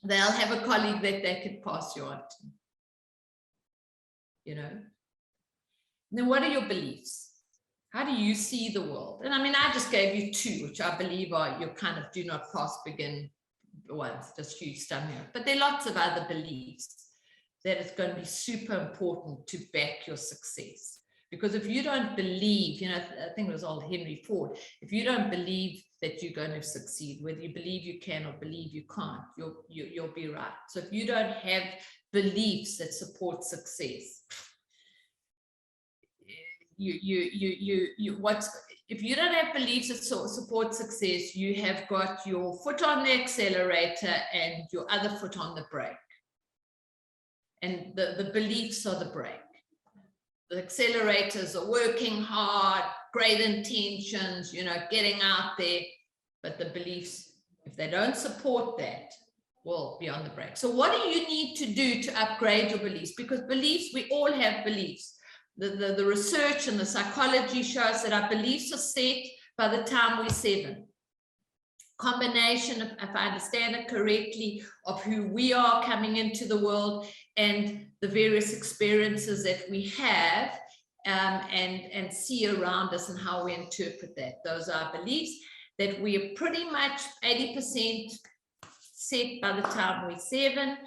they'll have a colleague that they could pass you on to. You know, and then what are your beliefs? How do you see the world? And I mean, I just gave you two, which I believe are your kind of do not pass, begin ones, just huge stomach. But there are lots of other beliefs that it's going to be super important to back your success. Because if you don't believe, you know, I think it was old Henry Ford, if you don't believe that you're going to succeed, whether you believe you can or believe you can't, you'll be right. So if you don't have beliefs that support success, if you don't have beliefs that support success, you have got your foot on the accelerator and your other foot on the brake. And the beliefs are the brake. The accelerators are working hard, great intentions, you know, getting out there. But the beliefs, if they don't support that, will be on the brake. So what do you need to do to upgrade your beliefs? Because beliefs, we all have beliefs. The research and the psychology shows that our beliefs are set by the time we're 7. Combination, if I understand it correctly, of who we are coming into the world and the various experiences that we have and see around us and how we interpret that. Those are beliefs that we are pretty much 80% set by the time we're 7,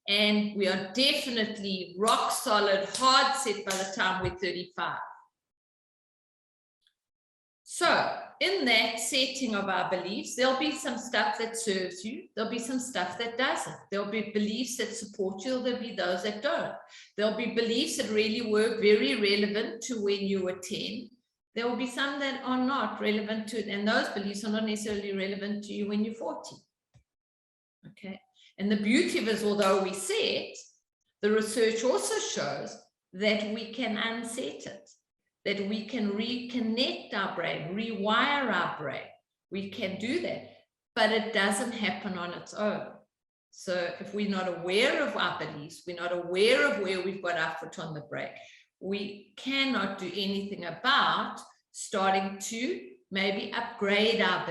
and we are definitely rock solid, hard set by the time we're 35. So in that setting of our beliefs, there'll be some stuff that serves you. There'll be some stuff that doesn't. There'll be beliefs that support you. There'll be those that don't. There'll be beliefs that really were very relevant to when you were 10. There will be some that are not relevant to it. And those beliefs are not necessarily relevant to you when you're 40. Okay. And the beauty of it is, although we set, the research also shows that we can unset it, that we can reconnect our brain, rewire our brain. We can do that, but it doesn't happen on its own. So if we're not aware of our beliefs, we're not aware of where we've got our foot on the brake, we cannot do anything about starting to maybe upgrade our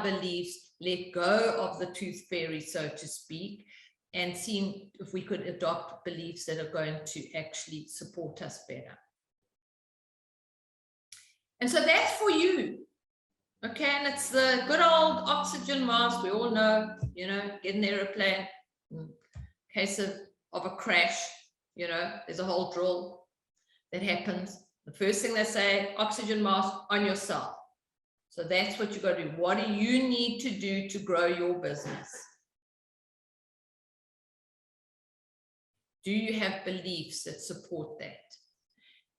beliefs, let go of the tooth fairy, so to speak, and seeing if we could adopt beliefs that are going to actually support us better. And so that's for you. Okay, and it's the good old oxygen mask. We all know, you know, get an airplane, in case of a crash, you know, there's a whole drill that happens. The first thing they say, oxygen mask on yourself. So that's what you've got to do. What do you need to do to grow your business? Do you have beliefs that support that?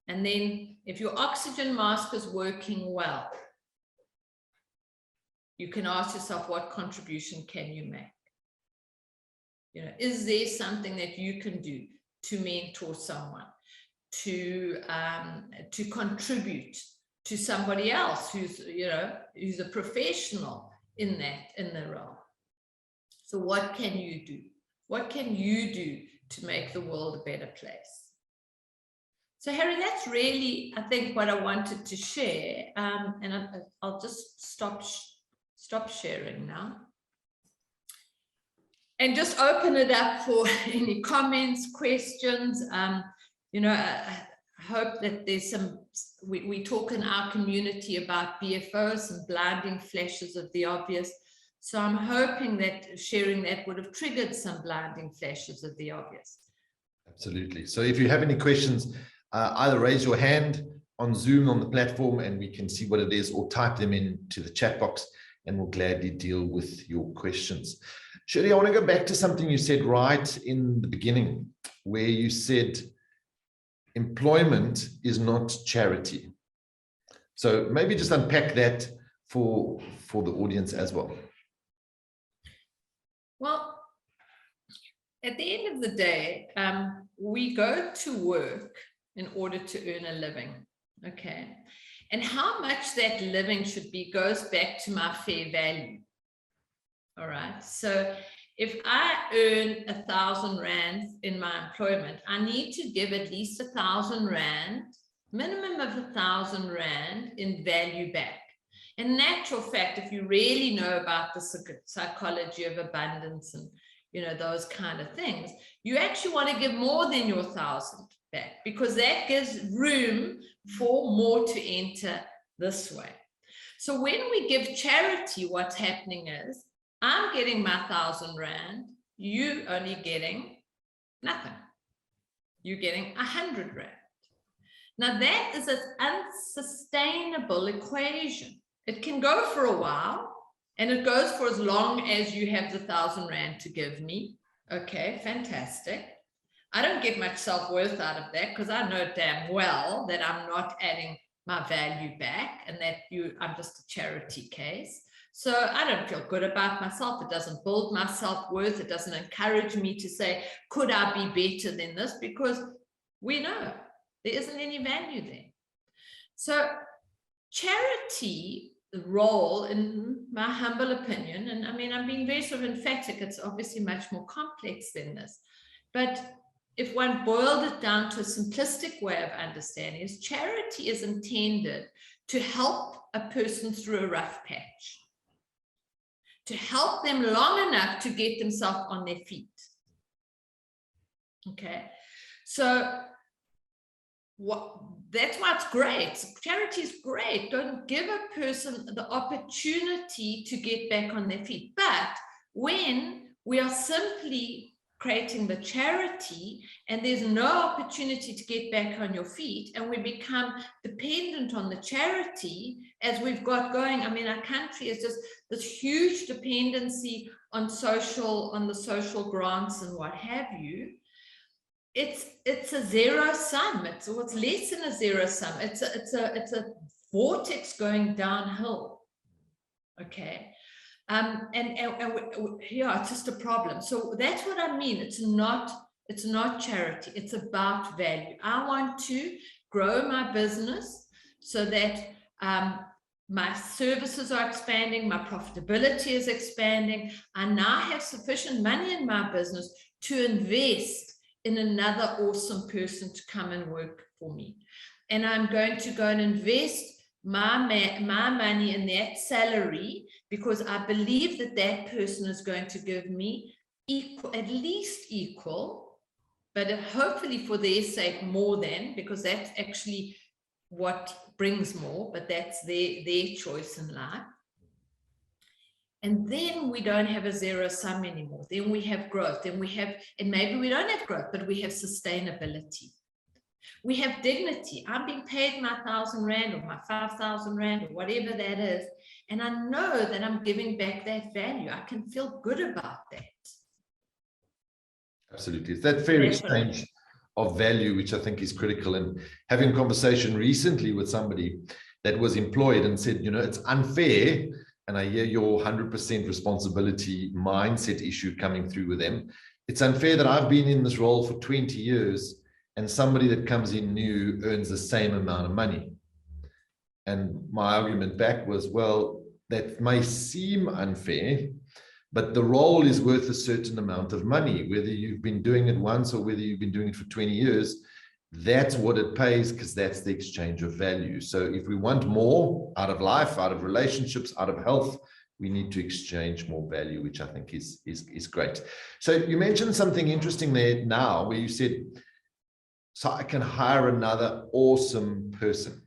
And then if your oxygen mask is working well, you can ask yourself, what contribution can you make? Is there something that you can do to mentor someone, to contribute to somebody else who's a professional in the role? So what can you do? What can you do to make the world a better place? So Harry, that's really, I think, what I wanted to share. And I'll just stop sharing now. And just open it up for any comments, questions. I hope that there's we talk in our community about BFOs and blinding flashes of the obvious. So I'm hoping that sharing that would have triggered some blinding flashes of the obvious. Absolutely. So if you have any questions, either raise your hand on Zoom on the platform and we can see what it is, or type them into the chat box and we'll gladly deal with your questions. Shirley, I want to go back to something you said right in the beginning, where you said employment is not charity. So maybe just unpack that for the audience as well. Well, at the end of the day, we go to work in order to earn a living, okay? And how much that living should be goes back to my fair value. All right, so if I earn 1,000 Rand in my employment, I need to give at least 1,000 Rand, minimum of 1,000 Rand in value back. In natural fact, if you really know about the psychology of abundance and those kind of things, you actually want to give more than your 1,000 back, because that gives room for more to enter this way. So when we give charity, what's happening is I'm getting my 1,000 Rand, you only getting nothing. You're getting 100 Rand. Now that is an unsustainable equation. It can go for a while, and it goes for as long as you have the 1,000 Rand to give me. Okay, fantastic. I don't get much self-worth out of that, because I know damn well that I'm not adding my value back, and that I'm just a charity case. So I don't feel good about myself. It doesn't build my self-worth. It doesn't encourage me to say, could I be better than this? Because we know there isn't any value there. So charity role, in my humble opinion, and I mean, I'm being very sort of emphatic, it's obviously much more complex than this. But if one boiled it down to a simplistic way of understanding, is charity is intended to help a person through a rough patch, to help them long enough to get themselves on their feet. Okay, so that's why it's great. Charity is great. Don't give a person the opportunity to get back on their feet. But when we are simply creating the charity and there's no opportunity to get back on your feet, and we become dependent on the charity as we've got going. I mean, our country is just this huge dependency on the social grants and what have you. It's a zero sum. It's less than a zero sum. It's a vortex going downhill. Okay. And yeah, it's just a problem. So that's what I mean. It's not charity. It's about value. I want to grow my business so that my services are expanding, my profitability is expanding. I now have sufficient money in my business to invest in another awesome person to come and work for me. And I'm going to go and invest my money in that salary, because I believe that that person is going to give me at least equal, but hopefully for their sake more than, because that's actually what brings more, but that's their choice in life. And then we don't have a zero sum anymore. Then we have growth. Then we have, and maybe we don't have growth, but we have sustainability. We have dignity. I'm being paid my 1,000 Rand or my 5,000 Rand or whatever that is. And I know that I'm giving back that value. I can feel good about that. Absolutely. It's that fair exchange of value, which I think is critical. And having a conversation recently with somebody that was employed and said, it's unfair. And I hear your 100% responsibility mindset issue coming through with them. it's unfair that I've been in this role for 20 years and somebody that comes in new earns the same amount of money. And my argument back was, well, that may seem unfair, but the role is worth a certain amount of money, whether you've been doing it once or whether you've been doing it for 20 years. That's what it pays, because that's the exchange of value. So if we want more out of life, out of relationships, out of health, we need to exchange more value, which I think is great. So you mentioned something interesting there now, where you said, so I can hire another awesome person.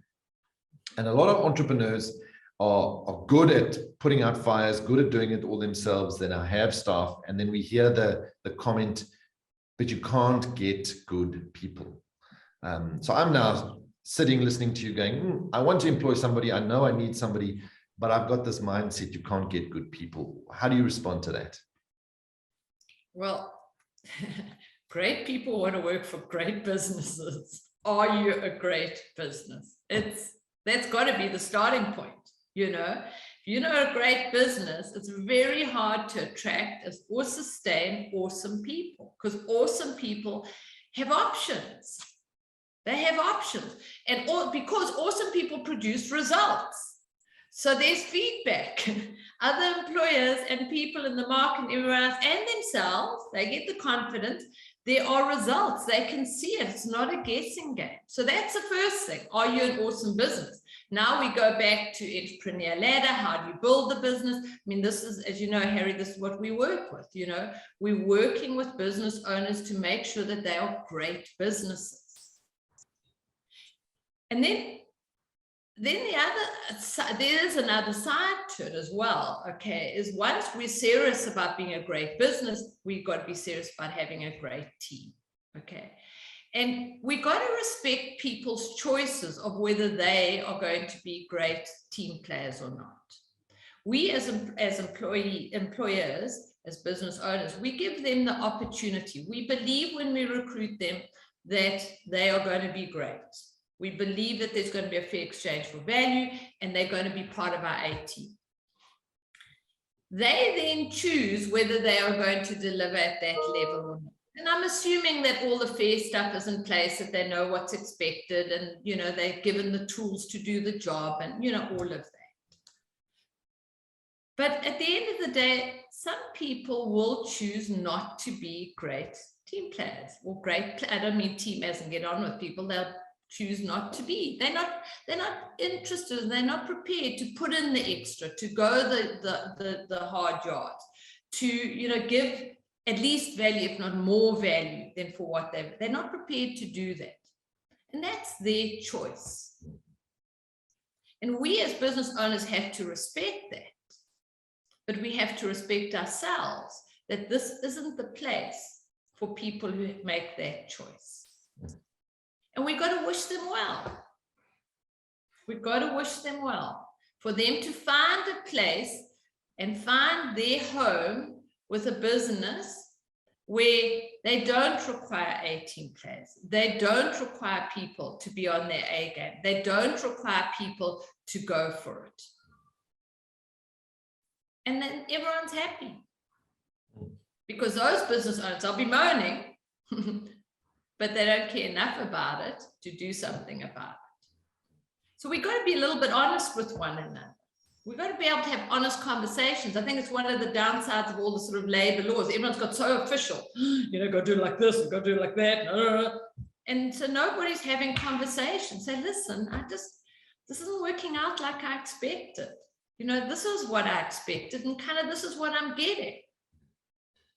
And a lot of entrepreneurs are good at putting out fires, good at doing it all themselves. Then I have staff, and then we hear the comment, but you can't get good people. So I'm now sitting listening to you going, I want to employ somebody. I know I need somebody, but I've got this mindset, you can't get good people. How do you respond to that? Well, great people want to work for great businesses. Are you a great business? That's got to be the starting point. You know, if you're not a great business, it's very hard to attract or sustain awesome people, because awesome people have options. They have options, and because awesome people produce results. So there's feedback. Other employers and people in the market and everyone else and themselves, they get the confidence. There are results. They can see it. It's not a guessing game. So that's the first thing. Are you an awesome business? Now we go back to entrepreneur ladder. How do you build the business? I mean, this is, as you know, Harry, this is what we work with. You know, we're working with business owners to make sure that they are great businesses. And then there's another side to it as well, okay, is once we're serious about being a great business, we've got to be serious about having a great team, okay? And we got to respect people's choices of whether they are going to be great team players or not. We as employers, as business owners, we give them the opportunity. We believe when we recruit them that they are going to be great. We believe that there's going to be a fair exchange for value, and they're going to be part of our A team. They then choose whether they are going to deliver at that level or not. And I'm assuming that all the fair stuff is in place, that they know what's expected, and, you know, they're given the tools to do the job, and, you know, all of that. But at the end of the day, some people will choose not to be great team players or great. I don't mean team as in get on with people. They'll choose not to be. They're not interested, and they're not prepared to put in the extra, to go the hard yards, to, you know, give at least value, if not more value than for what they're not prepared to do that. And that's their choice. And we as business owners have to respect that. But we have to respect ourselves, that this isn't the place for people who make that choice. And we've got to wish them well. We've got to wish them well for them to find a place and find their home with a business where they don't require A team players. They don't require people to be on their A game. They don't require people to go for it. And then everyone's happy. Because those business owners, I'll be moaning, but they don't care enough about it to do something about it. So we've got to be a little bit honest with one another. We've got to be able to have honest conversations. I think it's one of the downsides of all the sort of labor laws. Everyone's got so official, you know, go do it like this, go do it like that. And so nobody's having conversations. Say, listen, this isn't working out like I expected. You know, this is what I expected, and kind of this is what I'm getting.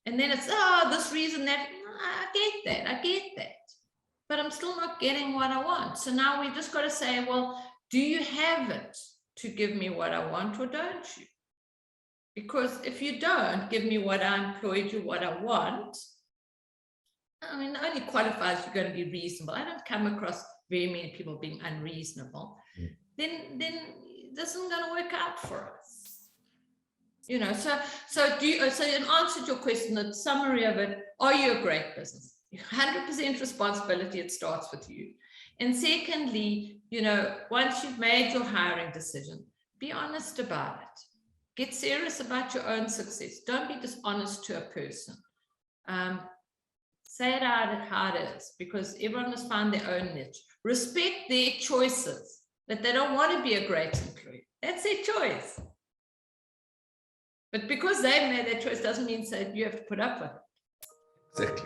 And then it's, this reason that, I get that. But I'm still not getting what I want. So now we've just got to say, well, do you have it to give me what I want, or don't you? Because if you don't give me what I employed you, what I want, I mean, it only qualifies you're going to be reasonable. I don't come across very many people being unreasonable. Then this isn't going to work out for us. You know, so in answer to your question, the summary of it, are you a great business? 100% responsibility, it starts with you. And secondly, you know, once you've made your hiring decision, be honest about it. Get serious about your own success. Don't be dishonest to a person. Say it out how it is, because everyone must find their own niche. Respect their choices, that they don't want to be a great employee. That's their choice. But because they've made that choice doesn't mean that you have to put up with it.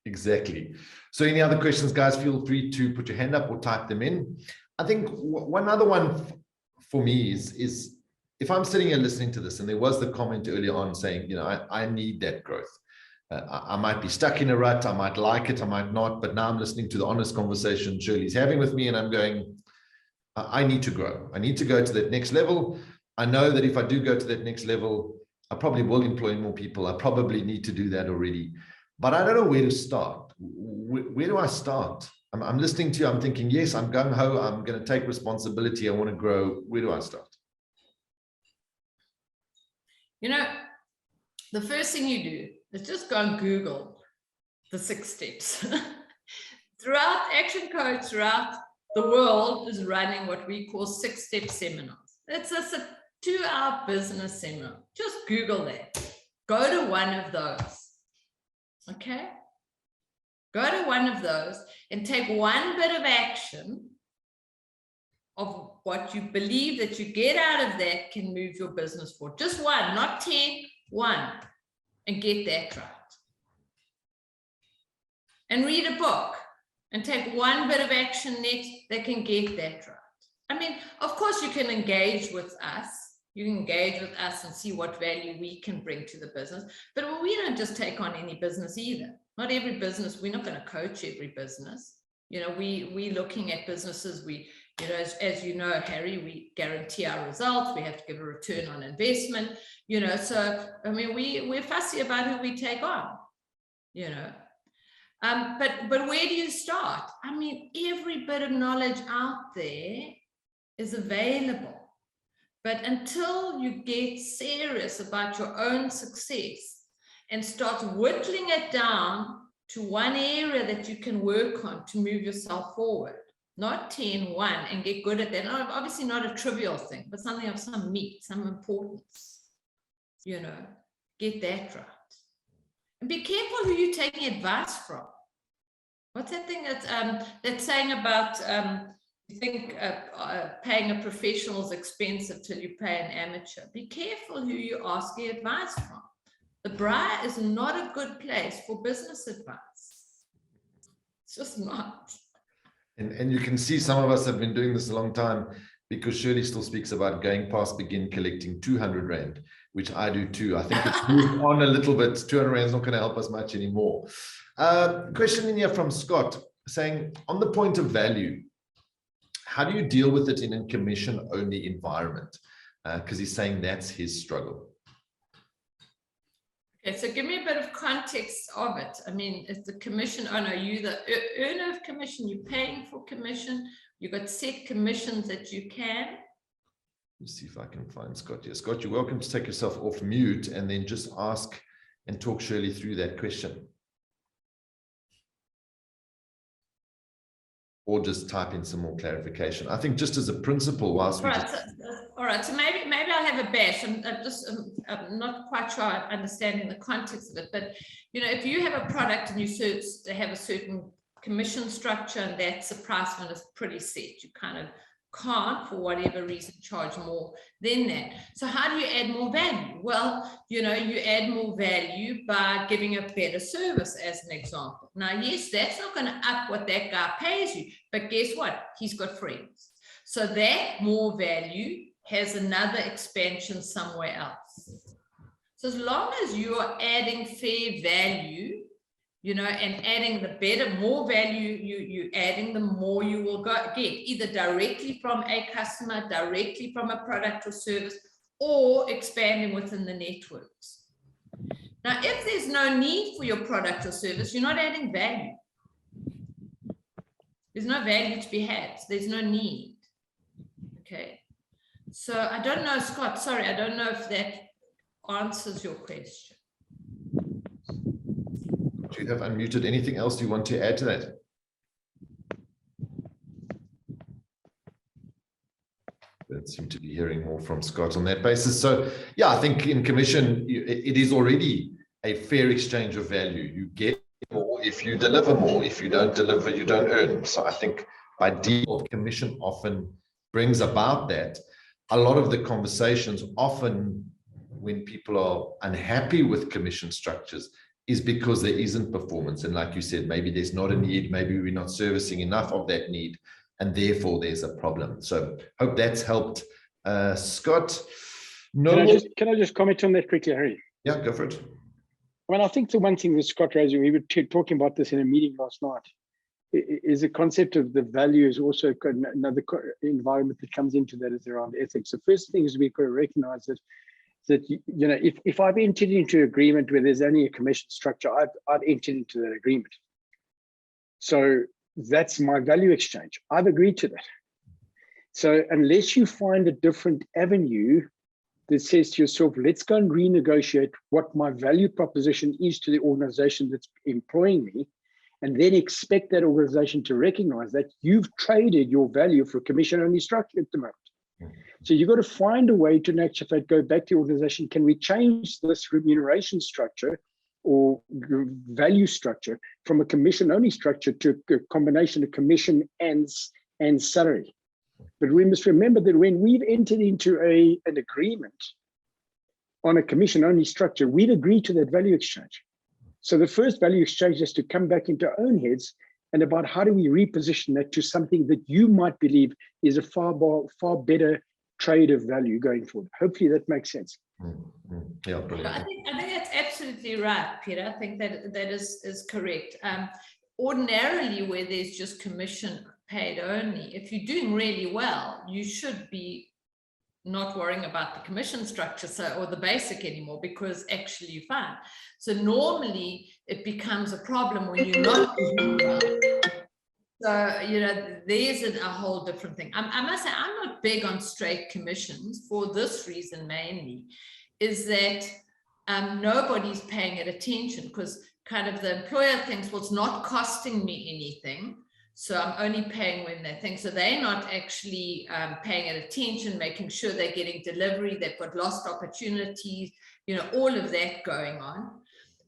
Exactly. So any other questions, guys, feel free to put your hand up or type them in. I think one other one for me is if I'm sitting here listening to this, and there was the comment earlier on saying, I need that growth. I might be stuck in a rut. I might like it. I might not. But now I'm listening to the honest conversation Shirley's having with me, and I'm going, I need to grow. I need to go to that next level. I know that if I do go to that next level, I probably will employ more people. I probably need to do that already. But I don't know where to start. Where do I start? I'm listening to you. I'm thinking, yes, I'm gung ho. I'm going to take responsibility. I want to grow. Where do I start? The first thing you do is just go and Google the 6 steps. Throughout ActionCOACH, throughout the world is running what we call 6-step seminars. It's a 2-hour business seminar. Just Google that. Go to one of those. Okay? Go to one of those and take one bit of action of what you believe that you get out of that can move your business forward. Just one, not 10, one, and get that right. And read a book and take one bit of action next that can get that right. I mean, of course, you can engage with us. You can engage with us and see what value we can bring to the business. But we don't just take on any business either. Not every business. We're not going to coach every business. We're looking at businesses. As you know, Harry, we guarantee our results. We have to give a return on investment. So I mean, we're fussy about who we take on. But where do you start? I mean, every bit of knowledge out there is available. But until you get serious about your own success and start whittling it down to one area that you can work on to move yourself forward, not 10, 1, and get good at that. Obviously not a trivial thing, but something of some meat, some importance, get that right. And be careful who you're taking advice from. What's that thing that's saying about, you think paying a professional is expensive till you pay an amateur? Be careful who you're asking advice from. The Briar is not a good place for business advice. It's just not. And you can see some of us have been doing this a long time, because Shirley still speaks about going past begin collecting 200 Rand, which I do too. I think it's moved on a little bit. 200 Rand is not going to help us much anymore. Question in here from Scott saying, on the point of value, how do you deal with it in a commission-only environment? Because he's saying that's his struggle. Okay, so give me a bit of context of it. I mean, is the commission owner, you the earner of commission, you're paying for commission, you've got set commissions that you can? Let's see if I can find Scott here. Scott, you're welcome to take yourself off mute and then just ask and talk Shirley through that question. Or just type in some more clarification. I think just as a principle, whilst we all right, so maybe I'll have a bash. I'm not quite sure I'm understanding the context of it, but if you have a product and you have a certain commission structure and that's the price when it's pretty set, you kind of can't, for whatever reason, charge more than that. So how do you add more value? Well, you add more value by giving a better service, as an example. Now, yes, that's not going to up what that guy pays you, but guess what? He's got friends. So that more value has another expansion somewhere else. So as long as you are adding fair value, and adding the better, more value you adding, the more you will get, either directly from a customer, directly from a product or service, or expanding within the networks. Now, if there's no need for your product or service, you're not adding value. There's no value to be had. So there's no need. Okay. So I don't know, Scott, sorry, I don't know if that answers your question. You have unmuted. Anything else you want to add to that? That seem to be hearing more from Scott on that basis. So yeah, I think in commission, it is already a fair exchange of value. You get more if you deliver more. If you don't deliver, you don't earn. So I think by default, commission often brings about that. A lot of the conversations often when people are unhappy with commission structures is because there isn't performance. And like you said, maybe there's not a need, maybe we're not servicing enough of that need, and therefore there's a problem. So hope that's helped. Scott, no. Can I just comment on that quickly, Harry? Yeah, go for it. I mean, I think the one thing that Scott raised, we were talking about this in a meeting last night, is the concept of the value is also another environment that comes into that is around ethics. The first thing is we've got to recognize that if I've entered into an agreement where there's only a commission structure, I've entered into that agreement. So that's my value exchange. I've agreed to that. So unless you find a different avenue that says to yourself, let's go and renegotiate what my value proposition is to the organization that's employing me, and then expect that organization to recognize that you've traded your value for a commission-only structure at the moment. So you've got to find a way to, in actual fact, go back to the organization. Can we change this remuneration structure or value structure from a commission-only structure to a combination of commission and salary? But we must remember that when we've entered into an agreement on a commission-only structure, we've agreed to that value exchange. So the first value exchange has to come back into our own heads and about how do we reposition that to something that you might believe is a far better trade of value going forward. Hopefully that makes sense. Yeah, brilliant. I think that's absolutely right, Peter. I think that is correct. Ordinarily, where there's just commission paid only, if you're doing really well, you should be not worrying about the commission structure or the basic anymore, because actually you're fine. So normally it becomes a problem when you're not doing well. So, there's a whole different thing. I must say, I'm not big on straight commissions for this reason mainly, is that nobody's paying it attention, because kind of the employer thinks, well, it's not costing me anything, so I'm only paying when they think. So they're not actually paying it attention, making sure they're getting delivery, they've got lost opportunities, all of that going on.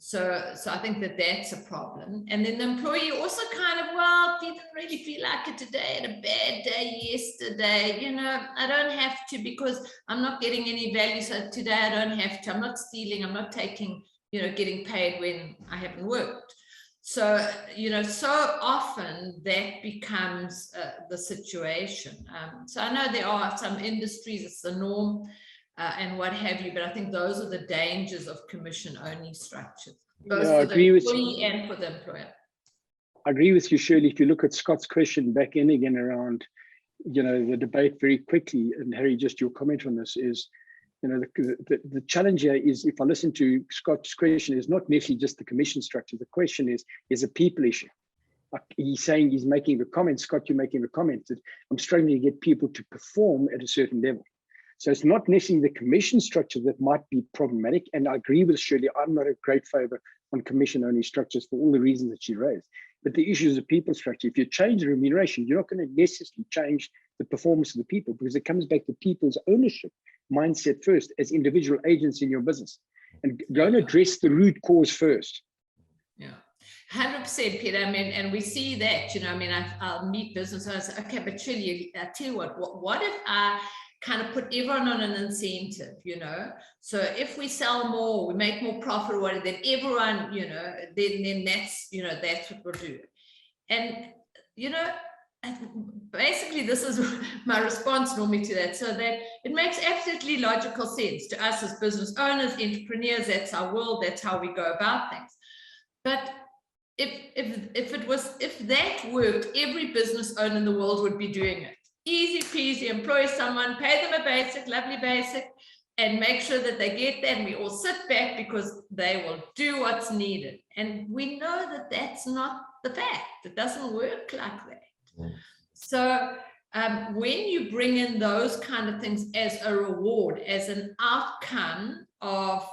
So I think that's a problem. And then the employee also kind of, well, didn't really feel like it today, had a bad day yesterday, I don't have to because I'm not getting any value. So today I don't have to, I'm not stealing, I'm not taking, getting paid when I haven't worked. So, so often that becomes the situation. So I know there are some industries, it's the norm, and what have you, but I think those are the dangers of commission-only structures, both for the employee and for the employer. I agree with you, Shirley. If you look at Scott's question back in again around, the debate very quickly, and Harry, just your comment on this is, the challenge here is, if I listen to Scott's question, is not necessarily just the commission structure. The question is a people issue. He's saying, he's making the comment, Scott, you're making the comment that I'm struggling to get people to perform at a certain level. So it's not necessarily the commission structure that might be problematic. And I agree with Shirley, I'm not a great favor on commission-only structures for all the reasons that she raised. But the issue is a people structure. If you change the remuneration, you're not going to necessarily change the performance of the people, because it comes back to people's ownership mindset first as individual agents in your business. And go and address the root cause first. Yeah. 100%, Peter. I mean, and we see that, I'll meet business owners. Okay, but Shirley, I tell you what if I kind of put everyone on an incentive, so if we sell more, we make more profit or whatever, then everyone, then that's, that's what we'll do. And, basically this is my response normally to that, so that it makes absolutely logical sense to us as business owners, entrepreneurs. That's our world, that's how we go about things. But if that worked, every business owner in the world would be doing it. Easy peasy, employ someone, pay them a basic, lovely basic, and make sure that they get that, and we all sit back because they will do what's needed. And we know that that's not the fact. It doesn't work like that. So when you bring in those kind of things as a reward, as an outcome of,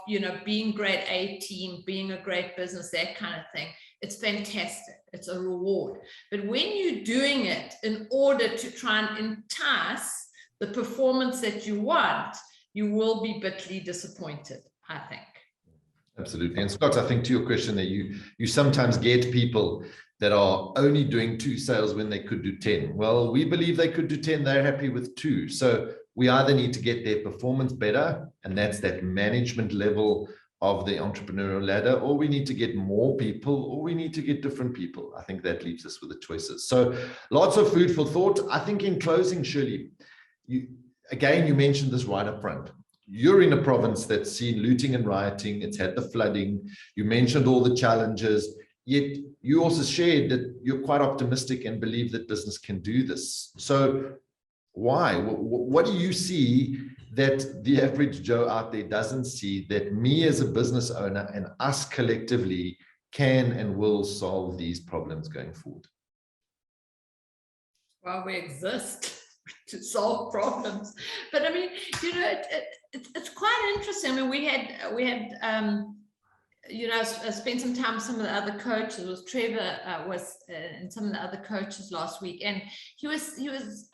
being great A team, being a great business, that kind of thing, it's fantastic. It's a reward. But when you're doing it in order to try and entice the performance that you want, you will be bitterly disappointed, I think. Absolutely. And Scott, I think to your question that you sometimes get people that are only doing 2 sales when they could do 10. Well, we believe they could do 10. They're happy with 2. So we either need to get their performance better, and that's that management level of the entrepreneurial ladder, or we need to get more people, or we need to get different people. I think that leaves us with the choices. So lots of food for thought. I think in closing, Shirley, you mentioned this right up front. You're in a province that's seen looting and rioting. It's had the flooding. You mentioned all the challenges, yet you also shared that you're quite optimistic and believe that business can do this. So why? What do you see that the average Joe out there doesn't see, that me as a business owner and us collectively can and will solve these problems going forward? Well, we exist to solve problems, but I mean, you know, it's quite interesting. I mean, we had you know, I spent some time with some of the other coaches. It was Trevor and some of the other coaches last week, and he was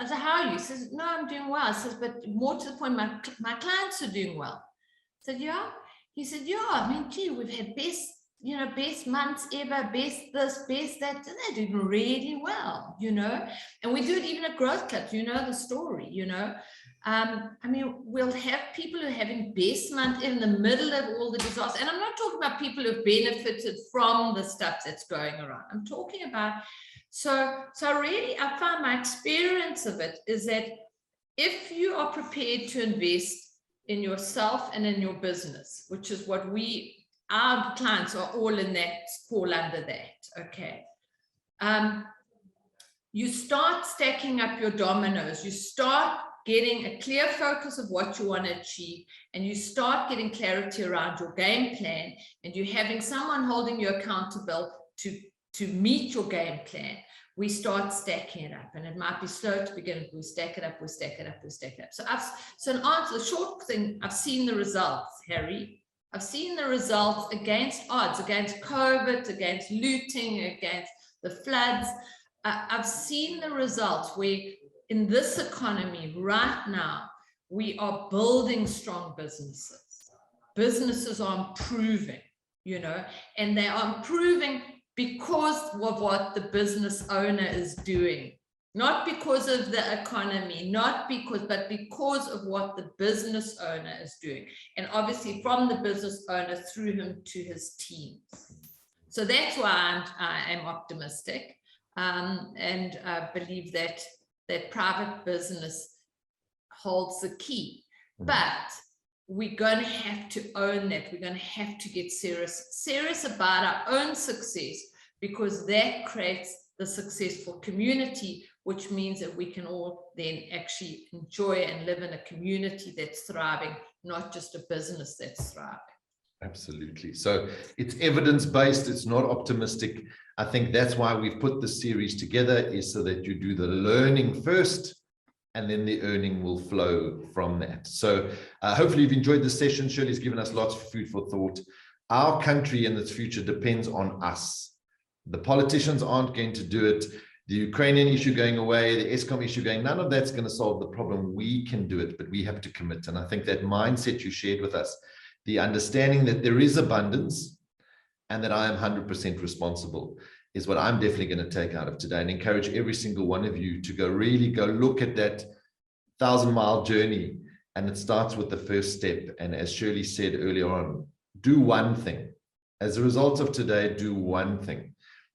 I said, how are you? He says, no, I'm doing well. I says, but more to the point, my clients are doing well. I said, yeah. He said, yeah, I mean, gee, we've had best months ever, best this, best that. They're doing really well, you know, and we do it even at Growth Club, you know, the story, you know. I mean, we'll have people who are having best month in the middle of all the disasters. And I'm not talking about people who've benefited from the stuff that's going around. I'm talking about, so really, I find my experience of it is that if you are prepared to invest in yourself and in your business, which is what our clients are all in that, fall under that, okay. You start stacking up your dominoes, you start getting a clear focus of what you want to achieve, and you start getting clarity around your game plan, and you having someone holding you accountable to meet your game plan. We start stacking it up, and it might be slow to begin, but we stack it up, we stack it up, we stack it up. So an answer, the short thing, I've seen the results, Harry. I've seen the results against odds, against COVID, against looting, against the floods. I've seen the results where in this economy right now, we are building strong businesses. Businesses are improving, you know, and they are improving because of what the business owner is doing. Not because of the economy, but because of what the business owner is doing. And obviously from the business owner through him to his teams. So that's why I am optimistic and believe that private business holds the key. But we're going to have to own that. We're going to have to get serious about our own success, because that creates the successful community, which means that we can all then actually enjoy and live in a community that's thriving, not just a business that's thriving. Absolutely. So it's evidence-based, it's not optimistic. I think that's why we've put this series together, is so that you do the learning first, and then the earning will flow from that. So hopefully you've enjoyed this session. Shirley's given us lots of food for thought. Our country and its future depends on us. The politicians aren't going to do it. The Ukrainian issue going away, the ESCOM issue going, none of that's going to solve the problem. We can do it, but we have to commit. And I think that mindset you shared with us, the understanding that there is abundance and that I am 100% responsible, is what I'm definitely going to take out of today, and encourage every single one of you to really go look at that 1,000-mile journey. And it starts with the first step. And as Shirley said earlier on, do one thing. As a result of today, do one thing,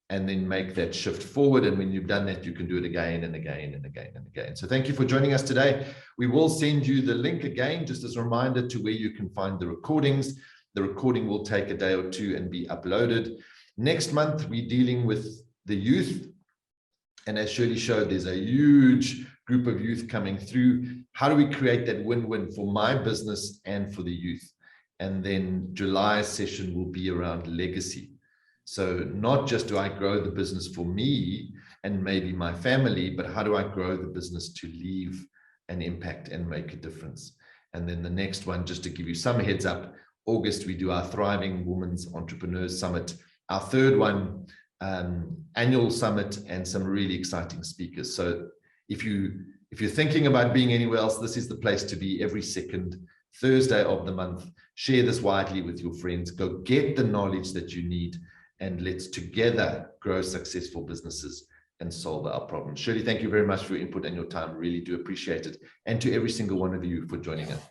and then make that shift forward. And when you've done that, you can do it again and again and again and again. So thank you for joining us today. We will send you the link again, just as a reminder, to where you can find the recordings. The recording will take a day or two and be uploaded. Next month, we're dealing with the youth. And as Shirley showed, there's a huge group of youth coming through. How do we create that win-win for my business and for the youth? And then July's session will be around legacy. So not just do I grow the business for me and maybe my family, but how do I grow the business to leave an impact and make a difference? And then the next one, just to give you some heads up, August, we do our Thriving Women's Entrepreneurs Summit, our third one, annual summit, and some really exciting speakers. So if you're thinking about being anywhere else, this is the place to be. Every second Thursday of the month, Share this widely with your friends. Go get the knowledge that you need, and let's together grow successful businesses and solve our problems. Shirley, thank you very much for your input and your time. Really do appreciate it. And to every single one of you for joining us.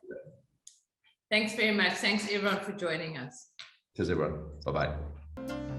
Thanks very much. Thanks everyone for joining us. Cheers, everyone. Bye-bye.